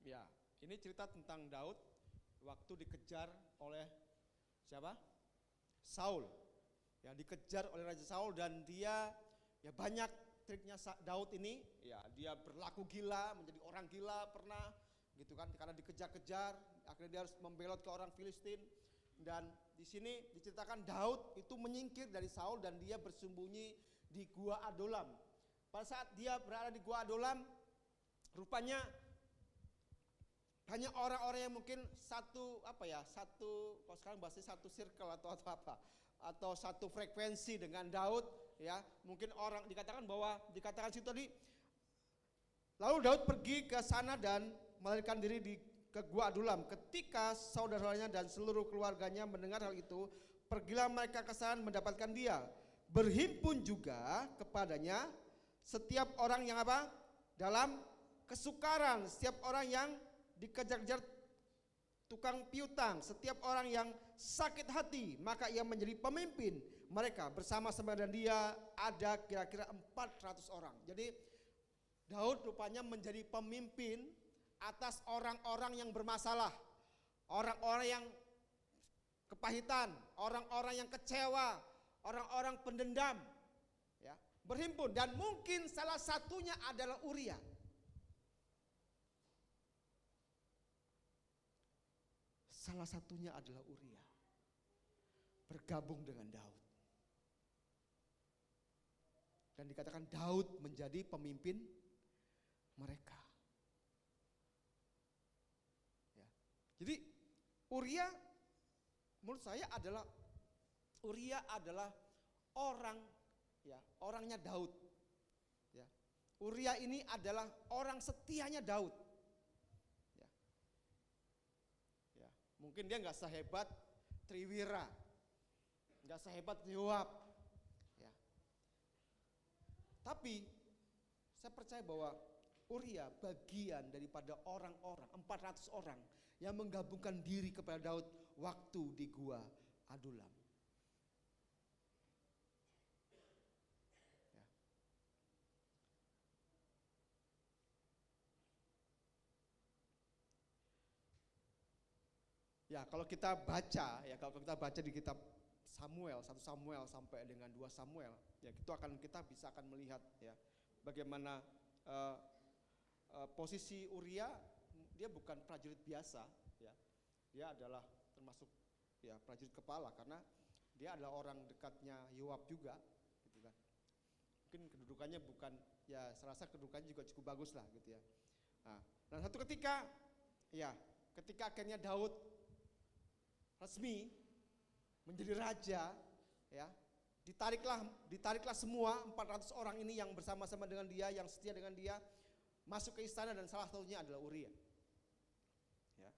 Ya, ini cerita tentang Daud waktu dikejar oleh siapa? Saul. Ya, dikejar oleh Raja Saul dan dia, ya banyak triknya Daud ini. Ya, dia berlaku gila, menjadi orang gila pernah gitu kan, karena dikejar-kejar, akhirnya dia harus membelot ke orang Filistin. Dan di sini diceritakan Daud itu menyingkir dari Saul dan dia bersembunyi di Gua Adulam. Pada saat dia berada di Gua Adulam, rupanya banyak orang-orang yang mungkin satu kalau sekarang bahasanya satu circle atau apa, atau satu frekuensi dengan Daud, ya. Mungkin orang dikatakan situ tadi, lalu Daud pergi ke sana dan melarikan diri ke Gua Adulam. Ketika saudara-saudaranya dan seluruh keluarganya mendengar hal itu, pergilah mereka ke sana mendapatkan dia. Berhimpun juga kepadanya setiap orang yang apa? Dalam kesukaran, setiap orang yang dikejar-kejar tukang piutang, setiap orang yang sakit hati, maka ia menjadi pemimpin mereka. Bersama-sama dengan dia ada kira-kira 400 orang. Jadi Daud rupanya menjadi pemimpin atas orang-orang yang bermasalah, orang-orang yang kepahitan, orang-orang yang kecewa, orang-orang pendendam, ya, berhimpun. Dan mungkin salah satunya adalah Uria. Salah satunya adalah Uria, bergabung dengan Daud. Dan dikatakan Daud menjadi pemimpin mereka. Ya. Jadi Uria menurut saya adalah orang, ya, orangnya Daud. Ya. Uria ini adalah orang setianya Daud. Mungkin dia nggak sehebat Triwira, nggak sehebat Yoab, ya. Tapi saya percaya bahwa Uria bagian daripada orang-orang 400 orang yang menggabungkan diri kepada Daud waktu di Gua Adulam. Ya, kalau kita baca di kitab Samuel, 1 Samuel sampai dengan 2 Samuel, ya kita bisa akan melihat, ya, bagaimana posisi Uria. Dia bukan prajurit biasa, ya. Dia adalah termasuk, ya, prajurit kepala, karena dia adalah orang dekatnya Yoab juga, gitu kan. Mungkin kedudukannya bukan, ya serasa kedudukannya juga cukup bagus lah gitu ya. Nah, dan satu ketika, ya ketika akhirnya Daud resmi menjadi raja, ya ditariklah semua 400 orang ini yang bersama-sama dengan dia, yang setia dengan dia, masuk ke istana, dan salah satunya adalah Uria. Ya.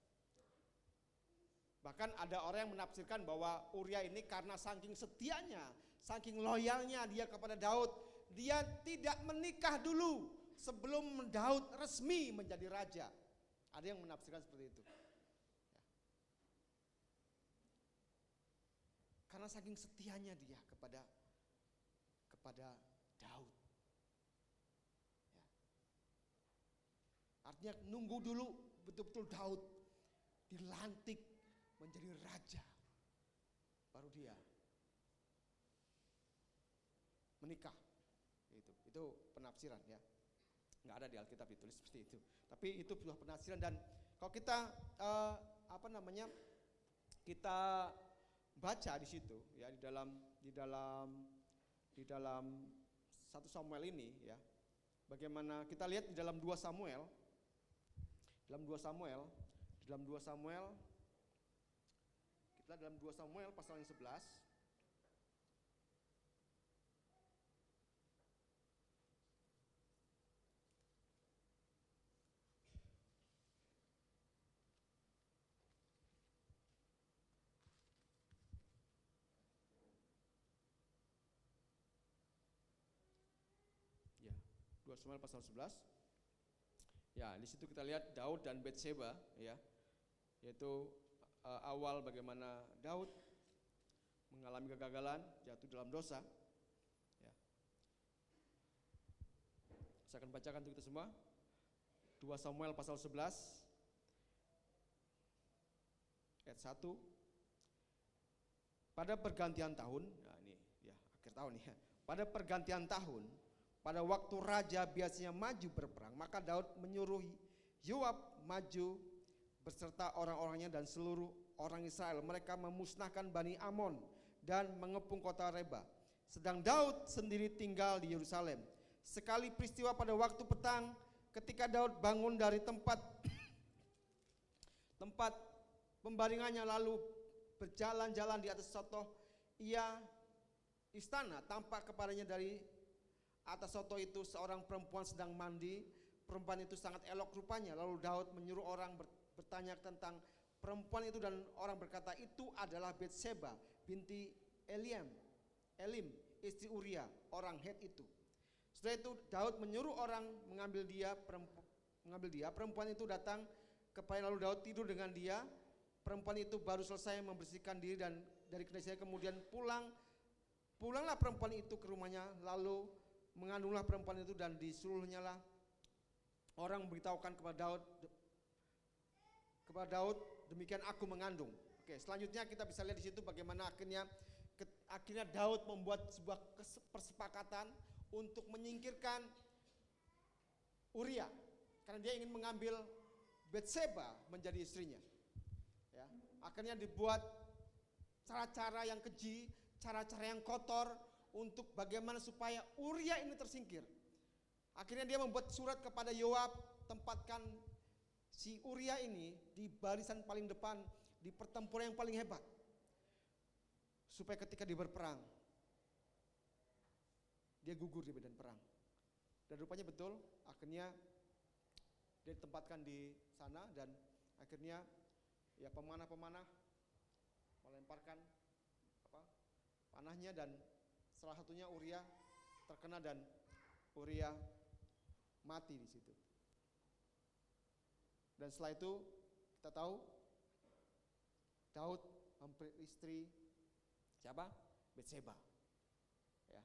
Bahkan ada orang yang menafsirkan bahwa Uria ini karena saking setianya, saking loyalnya dia kepada Daud, dia tidak menikah dulu sebelum Daud resmi menjadi raja. Ada yang menafsirkan seperti itu. Ya. Karena saking setianya dia kepada Daud. Ya. Artinya nunggu dulu betul-betul Daud dilantik menjadi raja, baru dia menikah. Itu penafsiran ya. Nggak ada di Alkitab ditulis seperti itu. Tapi itu sebuah penafsiran, dan kalau kita kita baca di situ ya, di dalam 1 Samuel ini ya. Bagaimana kita lihat di dalam 2 Samuel pasal yang 11. Ya, 2 Samuel pasal 11. Ya, di situ kita lihat Daud dan Batseba ya. Yaitu awal bagaimana Daud mengalami kegagalan, jatuh dalam dosa. Ya. Saya akan bacakan untuk kita semua. 2 Samuel pasal 11 ayat 1. Pada pergantian tahun, nah ini ya akhir tahun ya. Pada pergantian tahun, pada waktu raja biasanya maju berperang, maka Daud menyuruh Yoab maju beserta orang-orangnya dan seluruh orang Israel. Mereka memusnahkan Bani Amon dan mengepung kota Reba. Sedang Daud sendiri tinggal di Yerusalem. Sekali peristiwa pada waktu petang, ketika Daud bangun dari tempat pembaringannya lalu berjalan-jalan di atas sotoh istana, tampak kepadanya dari atas sotoh itu seorang perempuan sedang mandi. Perempuan itu sangat elok rupanya. Lalu Daud menyuruh orang bertanya tentang perempuan itu, dan orang berkata itu adalah Batseba binti Elim, istri Uria, orang Het itu. Setelah itu Daud menyuruh orang mengambil dia. Perempuan itu datang kepada, lalu Daud tidur dengan dia. Perempuan itu baru selesai membersihkan diri dan dari kedai, kemudian pulanglah perempuan itu ke rumahnya, lalu mengandunglah perempuan itu, dan disuruhnya lah orang memberitahukan kepada Daud, demikian aku mengandung. Oke, selanjutnya kita bisa lihat di situ bagaimana akhirnya Daud membuat sebuah persepakatan untuk menyingkirkan Uria karena dia ingin mengambil Batseba menjadi istrinya. Ya, akhirnya dibuat cara-cara yang keji, cara-cara yang kotor untuk bagaimana supaya Uria ini tersingkir. Akhirnya dia membuat surat kepada Yoab, tempatkan si Uria ini di barisan paling depan, di pertempuran yang paling hebat, supaya ketika dia berperang dia gugur di medan perang. Dan rupanya betul, akhirnya dia ditempatkan di sana, dan akhirnya ya pemanah-pemanah melemparkan panahnya, dan salah satunya Uria terkena dan Uria mati di situ. Dan setelah itu kita tahu Daud istri siapa? Batseba. Ya.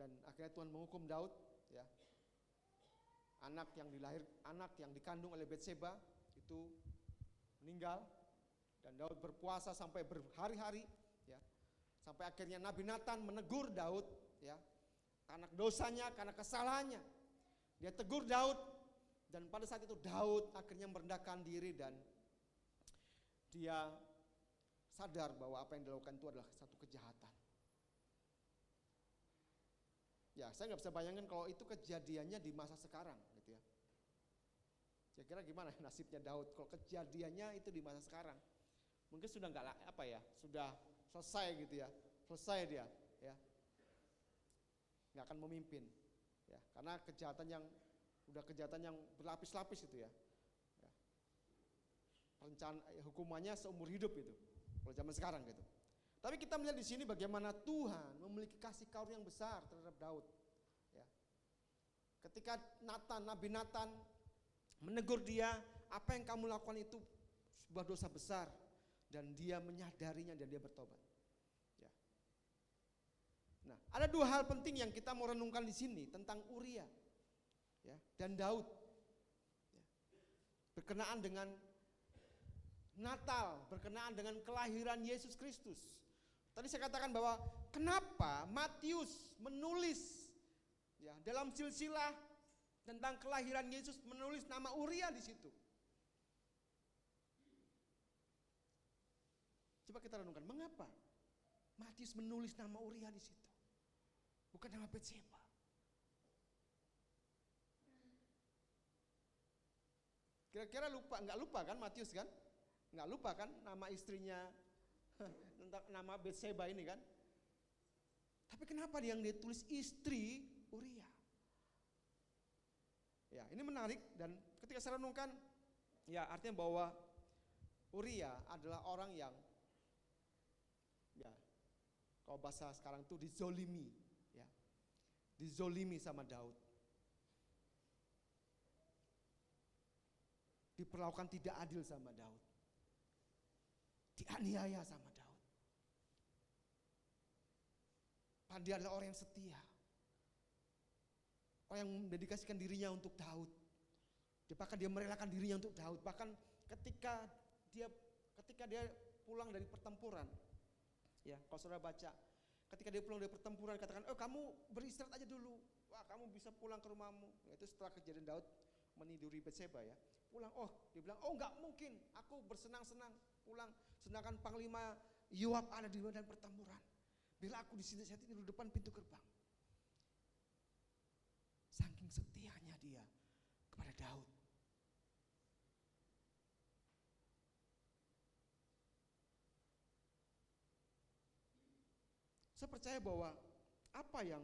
Dan akhirnya Tuhan menghukum Daud, ya. Anak yang dikandung oleh Batseba itu meninggal, dan Daud berpuasa sampai berhari-hari, ya. Sampai akhirnya Nabi Nathan menegur Daud, ya. Karena dosanya, karena kesalahannya. Dia tegur Daud, dan pada saat itu Daud akhirnya merendahkan diri, dan dia sadar bahwa apa yang dilakukan itu adalah satu kejahatan. Ya, saya nggak bisa bayangkan kalau itu kejadiannya di masa sekarang, gitu ya. Kira-kira gimana nasibnya Daud kalau kejadiannya itu di masa sekarang? Mungkin sudah sudah selesai gitu ya, selesai dia, ya, nggak akan memimpin, ya, karena kejahatan yang berlapis-lapis itu ya. Hukumannya seumur hidup itu kalau zaman sekarang gitu. Tapi kita melihat di sini bagaimana Tuhan memiliki kasih karunia yang besar terhadap Daud. Ya. Ketika Nabi Nathan menegur dia, apa yang kamu lakukan itu sebuah dosa besar, dan dia menyadarinya dan dia bertobat. Ya. Nah, ada dua hal penting yang kita mau renungkan di sini tentang Uria, ya, dan Daud. Ya. Berkenaan dengan Natal, berkenaan dengan kelahiran Yesus Kristus. Tadi saya katakan bahwa kenapa Matius menulis, ya, dalam silsilah tentang kelahiran Yesus menulis nama Uria di situ. Coba kita renungkan, mengapa Matius menulis nama Uria di situ, bukan nama Betseba? Kira-kira nggak lupa kan Matius kan? Nggak lupa kan nama istrinya, tentang nama Betseba ini kan? Tapi kenapa yang dia tulis istri Uria? Ya, ini menarik, dan ketika saya renungkan, ya, artinya bahwa Uria adalah orang yang, ya, kalau bahasa sekarang itu dizolimi, ya, dizolimi sama Daud, diperlakukan tidak adil sama Daud, dianiaya sama Daud. Padahal dia adalah orang yang setia, orang yang mendedikasikan dirinya untuk Daud. Bahkan dia merelakan dirinya untuk Daud. Bahkan ketika dia pulang dari pertempuran, ya, kalau saudara baca, ketika dia pulang dari pertempuran, katakan, kamu beristirahat aja dulu. Wah, kamu bisa pulang ke rumahmu. Ya, itu setelah kejadian Daud meniduri Betseba, ya. Pulang, dia bilang, enggak mungkin, aku bersenang-senang pulang, sedangkan Panglima Yoab ada di medan pertempuran. Bila aku di sini saat ini di depan pintu gerbang. Saking setianya dia kepada Daud. Saya percaya bahwa apa yang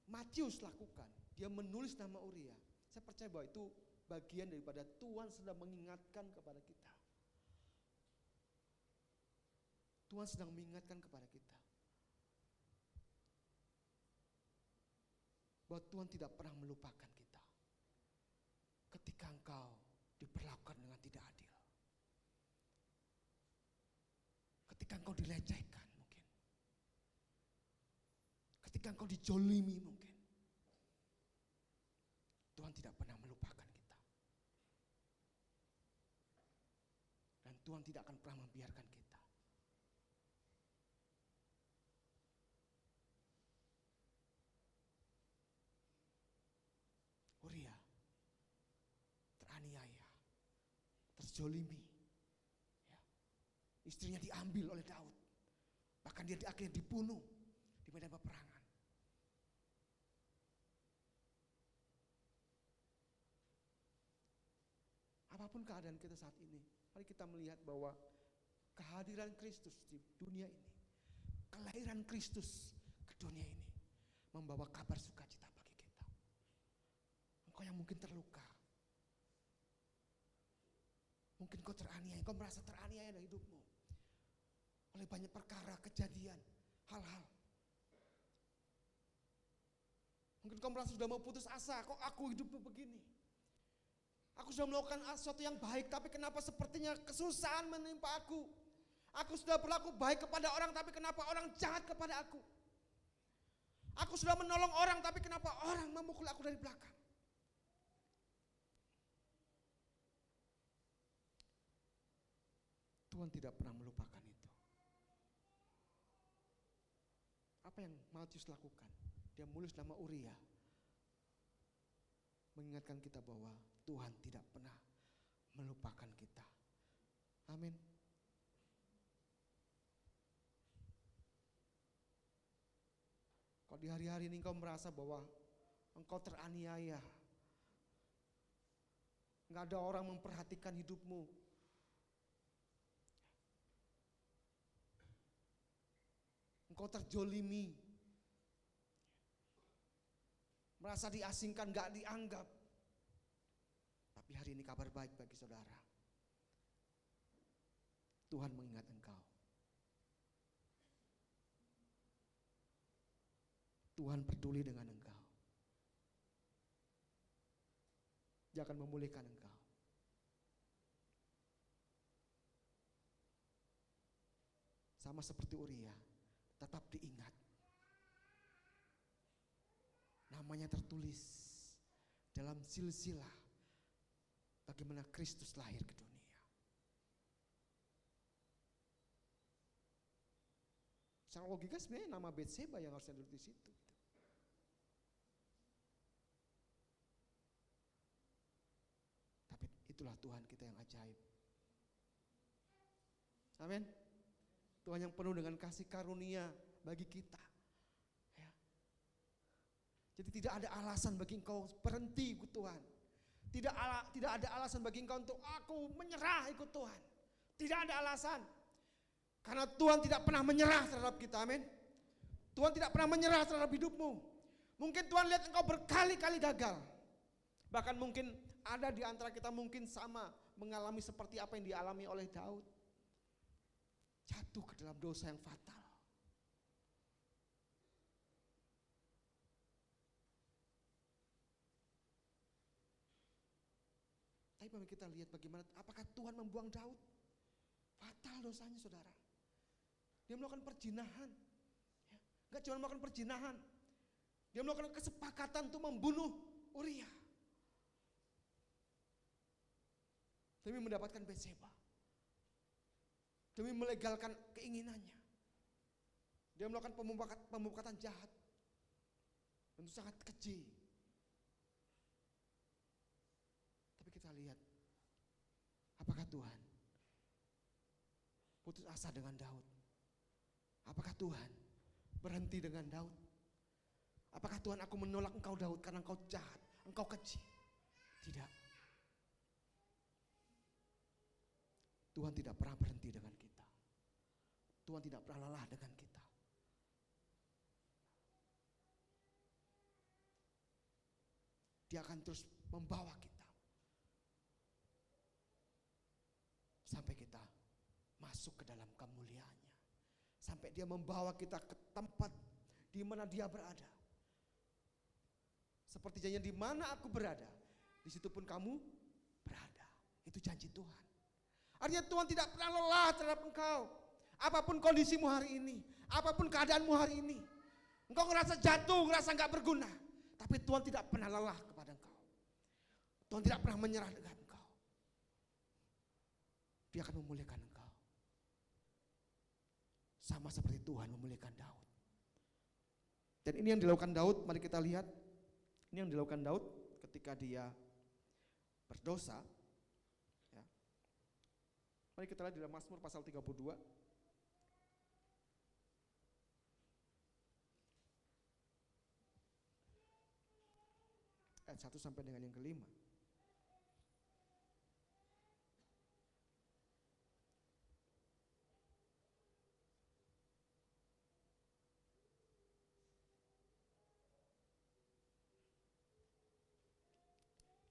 Matius lakukan, dia menulis nama Uria, saya percaya bahwa itu bagian daripada Tuhan sedang mengingatkan kepada kita. Tuhan sedang mengingatkan kepada kita bahwa Tuhan tidak pernah melupakan kita ketika engkau diperlakukan dengan tidak adil, ketika engkau dilecehkan mungkin, ketika engkau dijolimi mungkin. Tuhan tidak pernah melupakan kita, dan Tuhan tidak akan pernah membiarkan kita. Uria teraniaya, terzolimi, ya. Istrinya diambil oleh Daud, bahkan dia akhirnya dibunuh di medan peperangan. Apapun keadaan kita saat ini, mari kita melihat bahwa kehadiran Kristus di dunia ini, kelahiran Kristus ke dunia ini, membawa kabar sukacita bagi kita. Engkau yang mungkin terluka, mungkin kau teraniaya, kau merasa teraniaya dalam hidupmu oleh banyak perkara, kejadian, hal-hal. Mungkin kau merasa sudah mau putus asa, kok aku hidupku begini. Aku sudah melakukan sesuatu yang baik, tapi kenapa sepertinya kesusahan menimpa aku. Aku sudah berlaku baik kepada orang, tapi kenapa orang jahat kepada aku. Aku sudah menolong orang, tapi kenapa orang memukul aku dari belakang. Tuhan tidak pernah melupakan itu. Apa yang Matius lakukan? Dia menulis nama Uria, mengingatkan kita bahwa Tuhan tidak pernah Amin. Kalau di hari-hari ini engkau merasa bahwa engkau teraniaya, nggak ada orang memperhatikan hidupmu, engkau terjolimi, merasa diasingkan, nggak dianggap. Tapi hari ini kabar baik bagi saudara. Tuhan mengingat engkau. Tuhan peduli dengan engkau. Dia akan memulihkan engkau. Sama seperti Uria, tetap diingat. Namanya tertulis dalam silsilah bagaimana Kristus lahir ke dunia. Secara logika sebenarnya nama Betseba yang harusnya duduk di situ. Tapi itulah Tuhan kita yang ajaib. Amin. Tuhan yang penuh dengan kasih karunia bagi kita. Ya. Jadi tidak ada alasan bagi engkau berhenti ikut Tuhan. Tidak ada alasan bagi engkau untuk aku menyerah ikut Tuhan. Tidak ada alasan. Karena Tuhan tidak pernah menyerah terhadap kita, amin. Tuhan tidak pernah menyerah terhadap hidupmu. Mungkin Tuhan lihat engkau berkali-kali gagal. Bahkan mungkin ada di antara kita mungkin sama mengalami seperti apa yang dialami oleh Daud. Jatuh ke dalam dosa yang fatal. Tapi mari kita lihat bagaimana, apakah Tuhan membuang Daud? Fatal dosanya saudara. Dia melakukan perzinahan. Ya, gak cuma melakukan perzinahan. Dia melakukan kesepakatan untuk membunuh Uria. Demi mendapatkan Betseba. Demi melegalkan keinginannya. Dia melakukan pemufakatan jahat. Tentu sangat keji. Tapi kita lihat, apakah Tuhan putus asa dengan Daud? Apakah Tuhan berhenti dengan Daud? Apakah Tuhan, aku menolak engkau Daud karena engkau jahat, engkau keji? Tidak. Tuhan tidak pernah berhenti dengan kita. Tuhan tidak pernah lelah dengan kita. Dia akan terus membawa kita sampai kita masuk ke dalam kemuliaannya. Sampai dia membawa kita ke tempat di mana dia berada. Seperti janjinya, di mana aku berada, di situ pun kamu berada. Itu janji Tuhan. Artinya Tuhan tidak pernah lelah terhadap engkau. Apapun kondisimu hari ini, apapun keadaanmu hari ini, engkau ngerasa jatuh, ngerasa gak berguna, tapi Tuhan tidak pernah lelah kepada engkau. Tuhan tidak pernah menyerah dengan engkau. Dia akan memulihkan engkau. Sama seperti Tuhan memulihkan Daud. Dan ini yang dilakukan Daud, mari kita lihat. Ini yang dilakukan Daud ketika dia berdosa. Ya. Mari kita lihat di dalam Mazmur pasal 32. Ayat 1 sampai dengan yang kelima.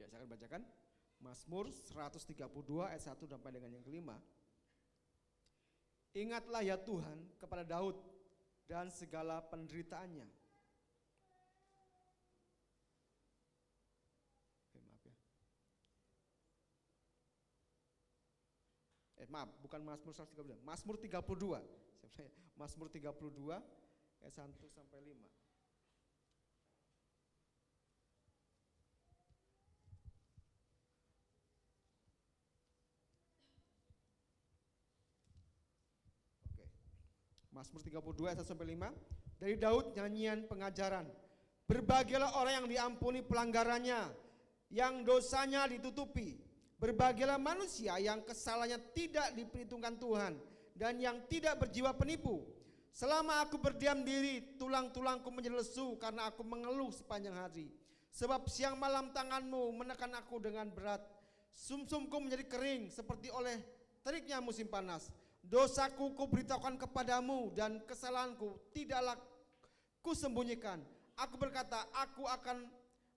Ya, saya akan bacakan Mazmur 132 ayat 1 sampai dengan yang kelima. Ingatlah ya Tuhan kepada Daud dan segala penderitaannya. Maaf ya. Maaf, bukan Mazmur 132, Mazmur 32. Mazmur 32 ayat 1 sampai 5. Mazmur 32 ayat 1 sampai 5. Dari Daud nyanyian pengajaran. Berbahagialah orang yang diampuni pelanggarannya, yang dosanya ditutupi. Berbahagialah manusia yang kesalahannya tidak diperhitungkan Tuhan dan yang tidak berjiwa penipu. Selama aku berdiam diri, tulang-tulangku menjadi lesu karena aku mengeluh sepanjang hari. Sebab siang malam tanganmu menekan aku dengan berat. Sumsumku menjadi kering seperti oleh teriknya musim panas. Dosaku kuberitahukan kepadamu dan kesalahanku tidaklah kusembunyikan. Aku berkata, aku akan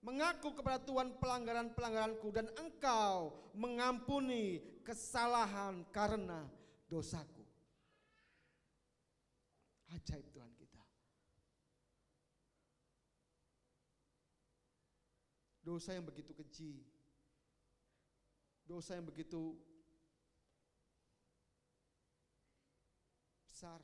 mengaku kepada Tuhan pelanggaran-pelanggaranku dan Engkau mengampuni kesalahan karena dosaku. Ajaib Tuhan kita. Dosa yang begitu keji, dosa yang begitu besar,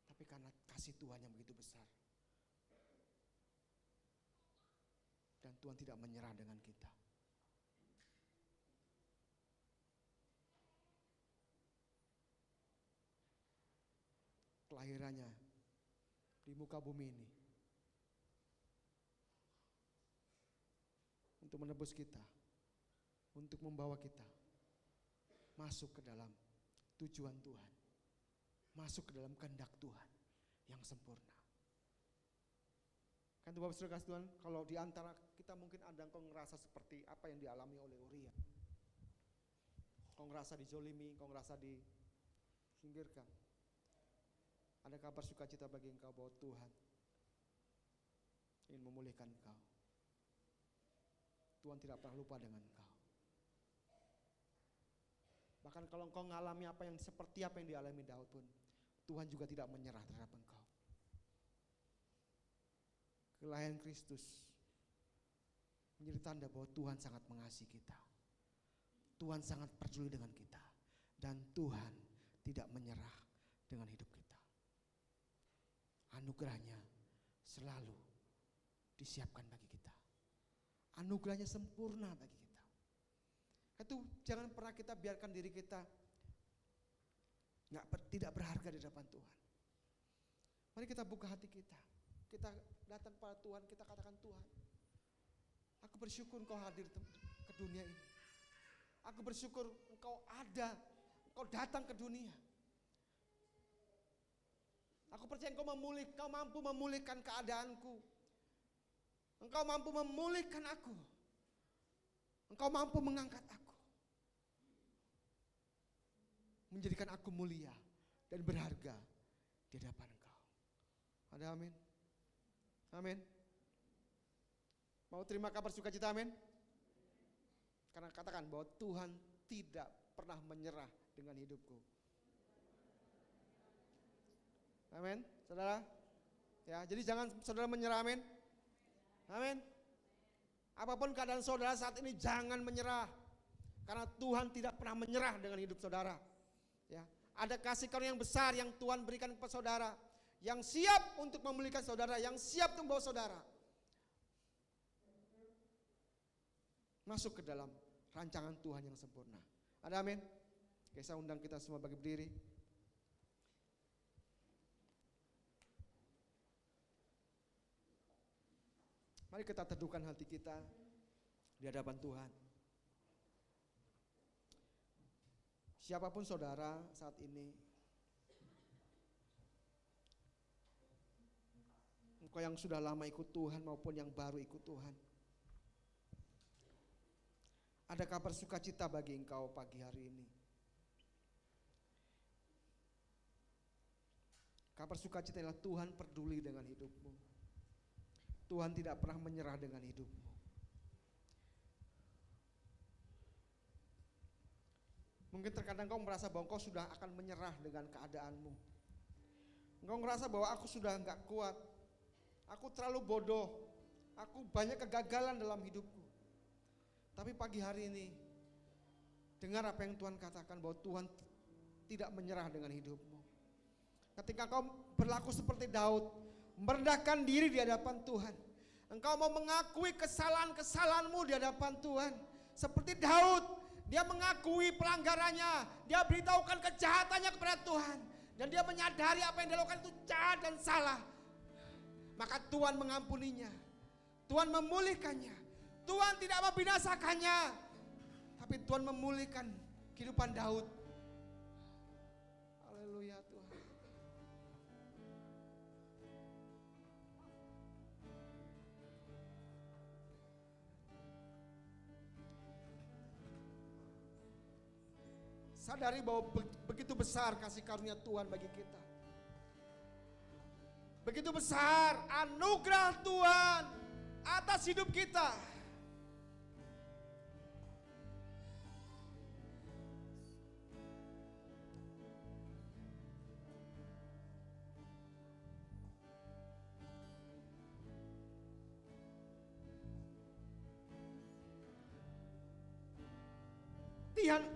tapi karena kasih Tuhan yang begitu besar, dan Tuhan tidak menyerah dengan kita. Kelahirannya di muka bumi ini untuk menebus kita, untuk membawa kita masuk ke dalam tujuan Tuhan, masuk ke dalam kehendak Tuhan yang sempurna. Kan Bapak Saudara kasih Tuhan, kalau di antara kita mungkin ada engkau ngerasa seperti apa yang dialami oleh Uria. Engkau ngerasa dijolimi, engkau ngerasa disingkirkan. Ada kabar sukacita bagi engkau bahwa Tuhan ingin memulihkan engkau. Tuhan tidak pernah lupa dengan engkau. Bahkan kalau engkau mengalami apa yang seperti apa yang dialami Daud pun, Tuhan juga tidak menyerah terhadap engkau. Kelahiran Kristus menjadi tanda bahwa Tuhan sangat mengasihi kita. Tuhan sangat peduli dengan kita. Dan Tuhan tidak menyerah dengan hidup kita. Anugerahnya selalu disiapkan bagi kita. Anugerahnya sempurna bagi kita. Itu jangan pernah kita biarkan diri kita tidak berharga di hadapan Tuhan. Mari kita buka hati kita. Kita datang pada Tuhan, kita katakan, Tuhan, aku bersyukur Engkau hadir ke dunia ini. Aku bersyukur Engkau ada, Engkau datang ke dunia. Aku percaya Engkau mampu memulihkan keadaanku. Engkau mampu memulihkan aku. Engkau mampu mengangkat aku. Menjadikan aku mulia dan berharga di hadapan Engkau. Ada amin? Amin. Mau terima kabar sukacita, amin? Karena katakan bahwa Tuhan tidak pernah menyerah dengan hidupku. Amin, saudara. Ya, jadi jangan saudara menyerah, amin. Amin. Apapun keadaan saudara saat ini, jangan menyerah. Karena Tuhan tidak pernah menyerah dengan hidup saudara. Ya, ada kasih karunia yang besar yang Tuhan berikan kepada saudara, yang siap untuk memulihkan saudara, yang siap untuk membawa saudara masuk ke dalam rancangan Tuhan yang sempurna. Ada amin? Oke, saya undang kita semua bagi berdiri. Mari kita teduhkan hati kita di hadapan Tuhan. Siapapun saudara saat ini, engkau yang sudah lama ikut Tuhan maupun yang baru ikut Tuhan, ada kabar sukacita bagi engkau pagi hari ini. Kabar sukacita adalah Tuhan peduli dengan hidupmu. Tuhan tidak pernah menyerah dengan hidupmu. Mungkin terkadang kau merasa bahwa kau sudah akan menyerah dengan keadaanmu. Engkau merasa bahwa aku sudah enggak kuat. Aku terlalu bodoh. Aku banyak kegagalan dalam hidupku. Tapi pagi hari ini, dengar apa yang Tuhan katakan, bahwa Tuhan tidak menyerah dengan hidupmu. Ketika kau berlaku seperti Daud, merendahkan diri di hadapan Tuhan, engkau mau mengakui kesalahan-kesalahanmu di hadapan Tuhan. Seperti Daud, dia mengakui pelanggarannya, dia beritahukan kejahatannya kepada Tuhan, dan dia menyadari apa yang dia lakukan itu jahat dan salah. maka Tuhan mengampuninya. Tuhan memulihkannya. Tuhan tidak membinasakannya, tapi Tuhan memulihkan kehidupan Daud. Haleluya Tuhan. Sadari bahwa begitu besar kasih karunia Tuhan bagi kita. Begitu besar anugerah Tuhan atas hidup kita.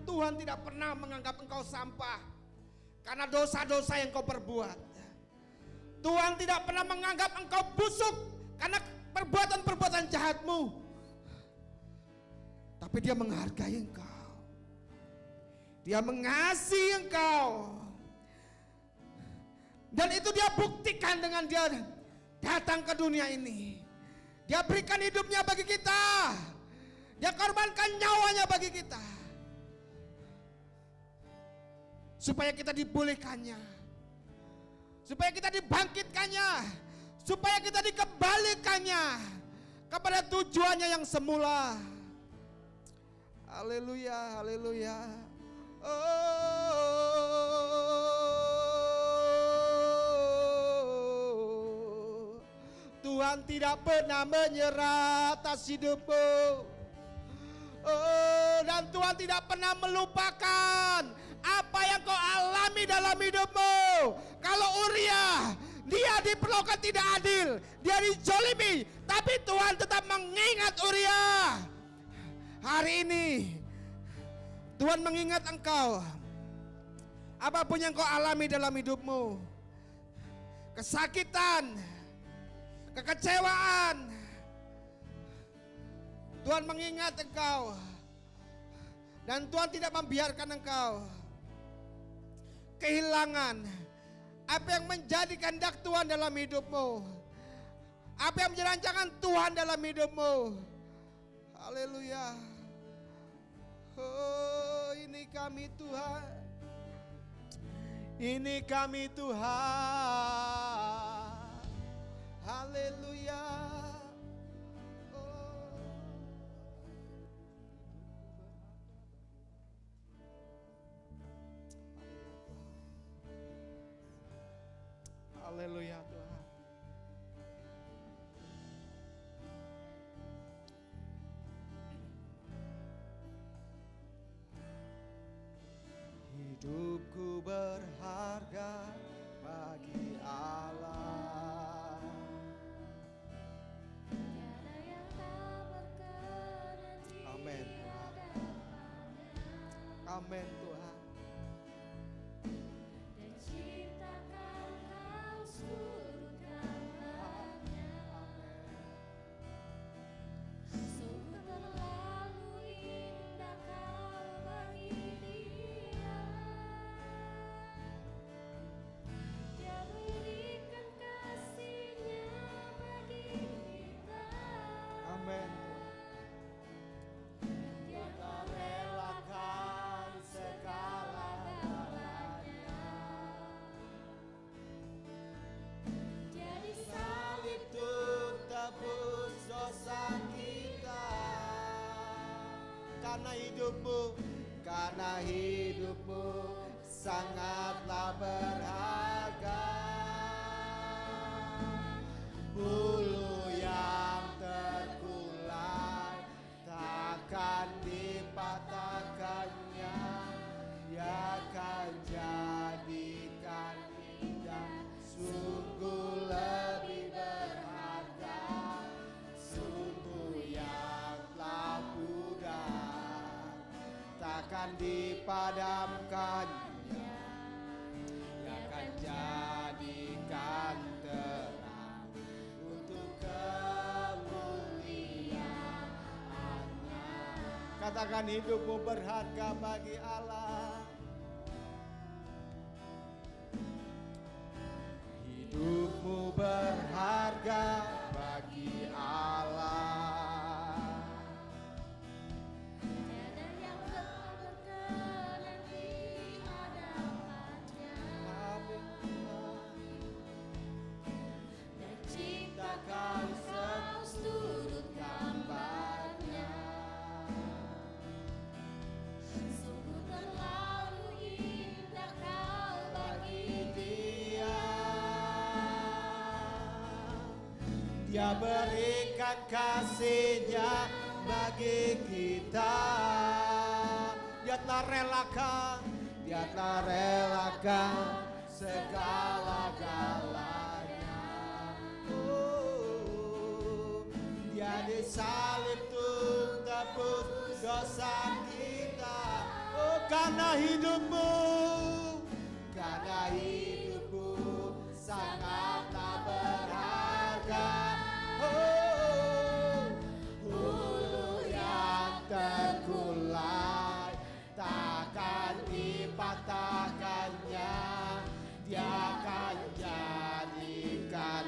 Tuhan tidak pernah menganggap engkau sampah karena dosa-dosa yang kau perbuat. Tuhan tidak pernah menganggap engkau busuk karena perbuatan-perbuatan jahatmu. Tapi Dia menghargai engkau. Dia mengasihi engkau. Dan itu Dia buktikan dengan Dia datang ke dunia ini. Dia berikan hidupnya bagi kita. Dia korbankan nyawanya bagi kita. Supaya kita dipulihkannya, supaya kita dibangkitkannya, supaya kita dikembalikannya kepada tujuannya yang semula. Haleluya, haleluya. Oh, Tuhan tidak pernah menyerah atas hidupmu. Oh, dan Tuhan tidak pernah melupakan apa yang kau alami dalam hidupmu. Kalau Uria, dia diperlakukan tidak adil, dia dizolimi, tapi Tuhan tetap mengingat Uria. Hari ini Tuhan mengingat engkau. Apapun yang kau alami dalam hidupmu, kesakitan, kekecewaan, Tuhan mengingat engkau. Dan Tuhan tidak membiarkan engkau kehilangan apa yang menjadi kehendak Tuhan dalam hidupmu, apa yang menjadi rancangan Tuhan dalam hidupmu. Haleluya. Oh, ini kami Tuhan, ini kami Tuhan. Haleluya. Haleluya Tuhan. Hidupku berharga bagi Allah. Amin Tuhan. Amin Tuhan. Karena hidupmu sangatlah berharga. Bulu yang terkulai takkan dipatahkannya, Ia akan jadikan indah, sungguh lebih berharga, sungguh yang telah pudar takkan dipadamkannya, Ia akan jadikan terang untuk kemuliaan-Nya. Katakan hidupmu berharga bagi Allah. Hidupmu berharga Dia berikan kasih-Nya bagi kita. Dia telah relakan segala-galanya. Dia disalib untuk tebus dosa kita. Karena hidupmu sangatlah berharga. Hulu yang terkulai takkan dipatahkannya. Dia akan jadikan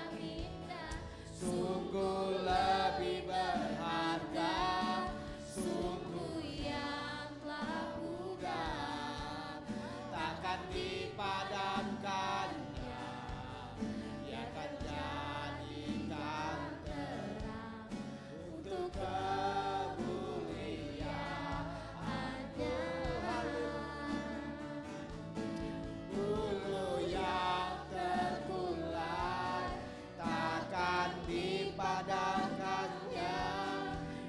sungguh lebih berharga. Sungguh yang telah pudar takkan dipadamkannya. Dia akan jadikan terang untuk kemuliaan-Nya. Bulu yang terkulai takkan dipadamkannya.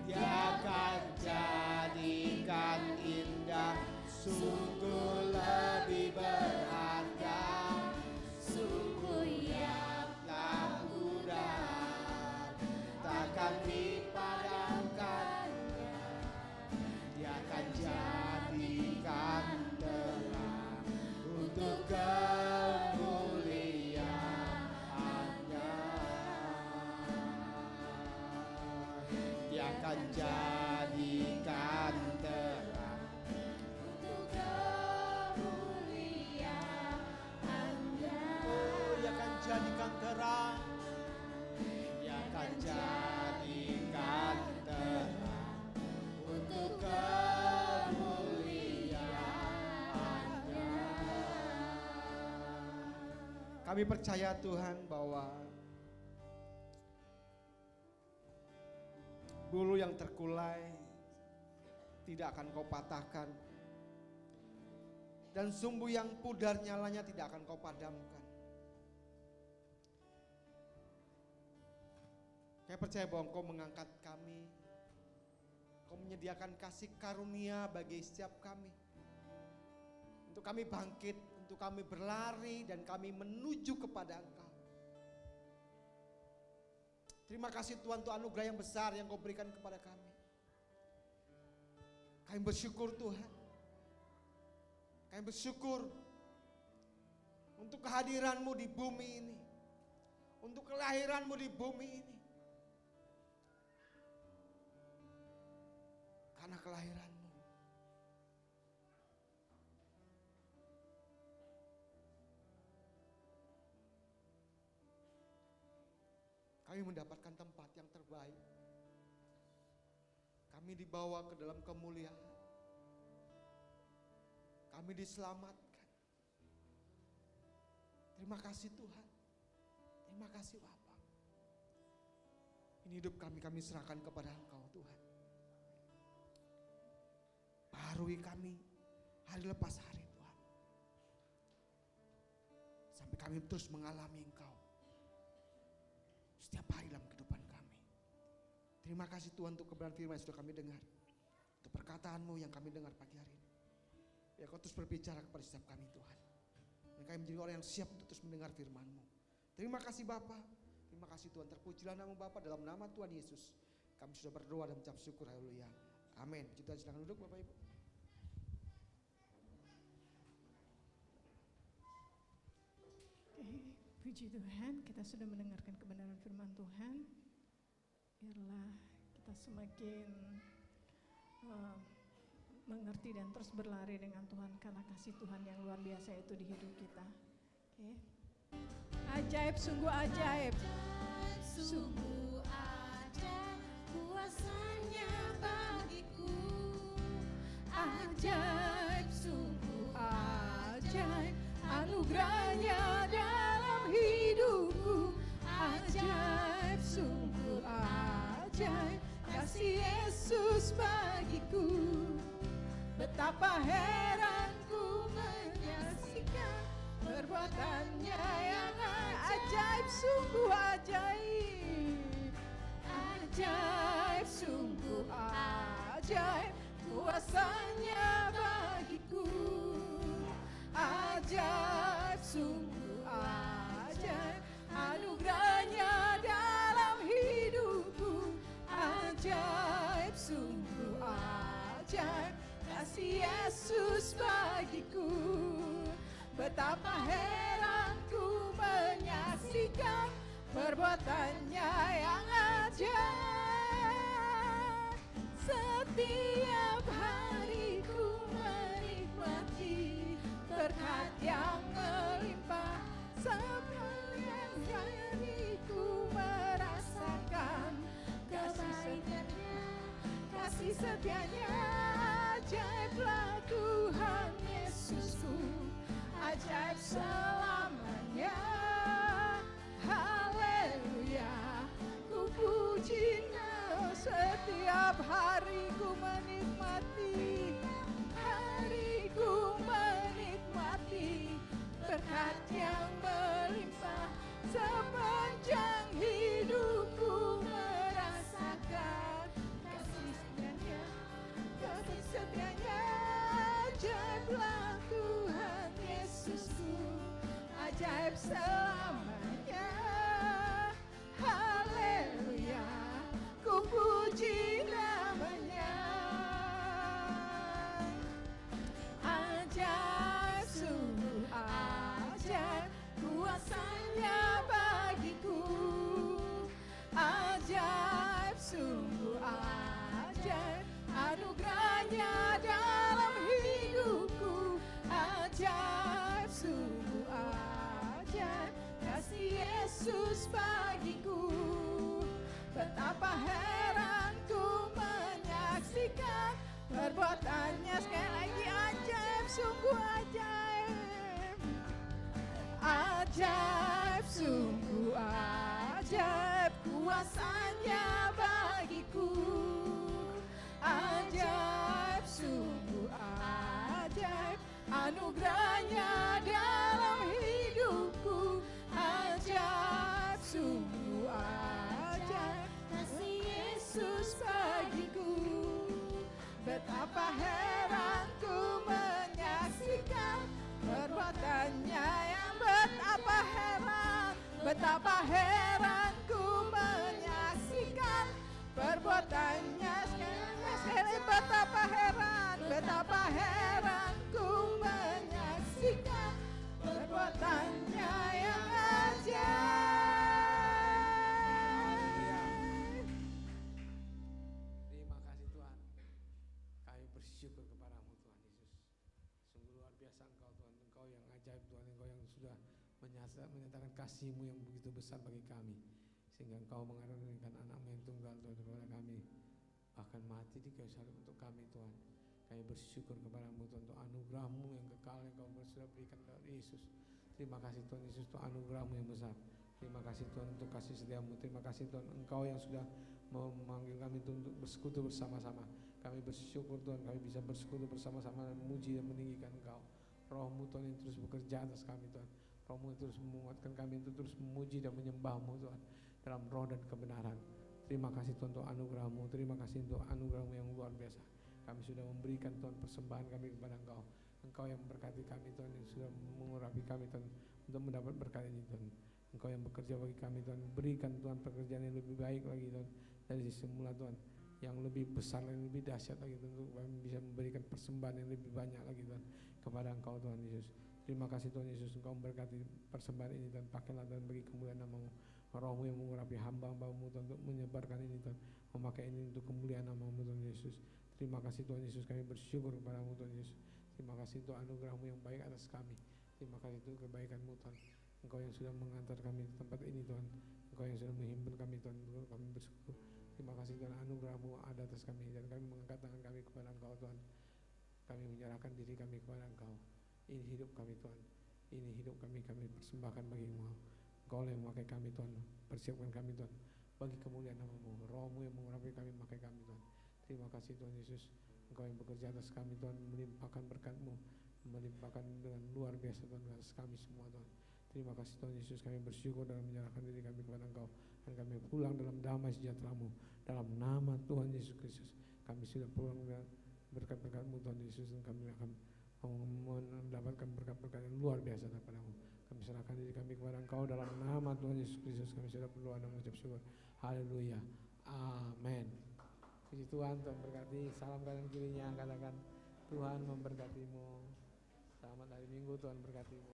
Dia akan jadikan indah, sungguh lebih berharga. Sungguh yang tak pudar takkan dipadamkannya. Dia akan jadikan terang untuk kemuliaan-Nya. Dia akan jadikan terang untuk kemuliaan-Nya. Dia akan jadikan terang. Dia akan jadikan terang untuk kemuliaan-Nya. Kami percaya Tuhan bahwa bulu yang terkulai tidak akan Kau patahkan, dan sumbu yang pudar nyalanya tidak akan Kau padamkan. Saya percaya bahwa Engkau mengangkat kami, Engkau menyediakan kasih karunia bagi setiap kami, untuk kami bangkit, untuk kami berlari dan kami menuju kepada Engkau. Terima kasih Tuhan untuk anugerah yang besar yang Kau berikan kepada kami. Kami bersyukur Tuhan. Kami bersyukur untuk kehadiran-Mu di bumi ini, untuk kelahiran-Mu di bumi ini. Karena kelahiran-Mu kami mendapatkan tempat yang terbaik. Kami dibawa ke dalam kemuliaan. Kami diselamatkan. Terima kasih Tuhan. Terima kasih Bapa. Ini hidup kami serahkan kepada Engkau Tuhan. Baharui kami hari lepas hari Tuhan. Sampai kami terus mengalami Engkau setiap hari dalam kehidupan kami. Terima kasih Tuhan untuk kebenaran firman yang sudah kami dengar, untuk perkataan-Mu yang kami dengar pagi hari ini. Ya Kau terus berbicara kepada setiap kami Tuhan, dan kami menjadi orang yang siap untuk terus mendengar firman-Mu. Terima kasih Bapa. Terima kasih Tuhan. Terpujilah nama Bapa, dalam nama Tuhan Yesus kami sudah berdoa dan mengucap syukur. Haleluya. Amin. Puji Tuhan, silakan duduk Bapak Ibu. Puji Tuhan, kita sudah mendengarkan kebenaran firman Tuhan. Biarlah kita semakin mengerti dan terus berlari dengan Tuhan, karena kasih Tuhan yang luar biasa itu di hidup kita. Oke. Ajaib, sungguh ajaib. Sungguh ajaib kuasanya bagiku. Ajaib, sungguh ajaib anugerahnya dalam hidupku. Ajaib, sungguh ajaib kasih Yesus bagiku. Betapa heranku menyaksikan perbuatannya yang ajaib, sungguh ajaib. Betapa heran ku menyaksikan perbuatannya yang ajaib. Setiap hari ku menikmati berkat yang melimpah. Sepanjang hari ku merasakan kasih setianya. Ajaiblah Tuhan Yesusku, ajaib selamanya. Haleluya, ku puji Engkau. Setiap hari ku menikmati, hari ku menikmati berkat yang melimpah. Sepanjang hidupku merasakan kasih setianya. Ajaiblah Tuhan Yesusku, ajaib selamanya. Haleluya, ku puji namanya. Ajaib, sungguh ajaib kuasanya bagiku. Ajaib, sungguh ajaib anugerahnya dalam hidupku. Ajaib, sungguh ajaib kasih Yesus bagiku. Betapa heran ku menyaksikan perbuatannya. Sekali lagi, ajaib, sungguh ajaib. Ajaib, sungguh ajaib kuasanya bagiku. Ajaib, sungguh ajaib anugerahnya dalam hidupku. Ajaib, sungguh ajaib kasih Yesus bagiku. Betapa heran ku menyaksikan perbuatannya yang betapa heran ku menyaksikan perbuatannya. Sekali betapa heran ku menyaksikan perbuatannya yang ajaib. Terima kasih Tuhan. Kami bersyukur kepadamu Tuhan Yesus. Sungguh luar biasa Engkau Tuhan. Engkau yang ajaib Tuhan. Engkau yang sudah menyatakan kasih-Mu yang begitu besar bagi kami. Sehingga Engkau mengaruniakan anak-Mu yang tunggal Tuhan kepada kami. Bahkan mati di kayu salib untuk kami Tuhan. Kami bersyukur kepadamu Tuhan untuk anugerah-Mu yang kekal yang Kau sudah berikan kepada Yesus. Terima kasih Tuhan Yesus untuk anugerah-Mu yang besar. Terima kasih Tuhan untuk kasih setia-Mu. Terima kasih Tuhan Engkau yang sudah memanggil kami untuk bersekutu bersama-sama. Kami bersyukur Tuhan kami bisa bersekutu bersama-sama dan memuji dan meninggikan Engkau. Roh-Mu Tuhan yang terus bekerja atas kami Tuhan. Roh-Mu yang terus menguatkan kami untuk terus memuji dan menyembah-Mu Tuhan dalam roh dan kebenaran. Terima kasih Tuhan untuk anugerah-Mu. Terima kasih untuk anugerah-Mu yang luar biasa. Kami sudah memberikan Tuhan persembahan kami kepada Engkau. Engkau yang memberkati kami Tuhan, yang sudah mengurapi kami Tuhan untuk mendapat berkat ini Tuhan. Engkau yang bekerja bagi kami Tuhan. Berikan Tuhan pekerjaan yang lebih baik lagi Tuhan dari semula Tuhan, yang lebih besar dan lebih dahsyat lagi Tuhan, untuk kami bisa memberikan persembahan yang lebih banyak lagi Tuhan kepada Engkau Tuhan Yesus. Terima kasih Tuhan Yesus, Engkau memberkati persembahan ini Tuhan. Pakailah Tuhan bagi kemuliaan nama-Mu. Roh-Mu yang mengurapi hamba-hamba-Mu Tuhan untuk menyebarkan ini Tuhan, memakai ini untuk kemuliaan nama-Mu Tuhan Yesus. Terima kasih Tuhan Yesus, kami bersyukur kepada-Mu Tuhan Yesus. Terima kasih untuk anugerah-Mu yang baik atas kami. Terima kasih untuk kebaikan-Mu Tuhan. Engkau yang sudah mengantar kami ke tempat ini Tuhan. Engkau yang sudah menghimpun kami Tuhan. Kami bersyukur. Terima kasih Tuhan, anugerah-Mu ada atas kami dan kami mengangkat tangan kami kepada Engkau Tuhan. Kami menyerahkan diri kami kepada Engkau. Ini hidup kami Tuhan. Ini hidup kami persembahkan bagi-Mu. Engkau yang memakai kami Tuhan. Persiapkan kami Tuhan bagi kemuliaan nama-Mu. Roh-Mu yang mengurapi kami, memakai kami Tuhan. Terima kasih Tuhan Yesus. Engkau yang bekerja atas kami Tuhan, melimpahkan berkat-Mu, melimpahkan dengan luar biasa Tuhan atas kami semua Tuhan. Terima kasih Tuhan Yesus, kami bersyukur dalam menyerahkan diri kami kepada Engkau, dan kami pulang dalam damai sejahtera-Mu dalam nama Tuhan Yesus Kristus. Kami sudah pulang dengan berkat-berkat-Mu Tuhan Yesus, dan kami akan mendapatkan berkat-berkat yang luar biasa daripada-Mu. Kami serahkan diri kami kepada Engkau dalam nama Tuhan Yesus Kristus. Kami sudah berdoa dan mengucap syukur. Haleluya. Amin. Puji Tuhan, Tuhan berkati. Salam kanan kirinya, katakan Tuhan memberkatimu. Selamat hari Minggu, Tuhan berkati.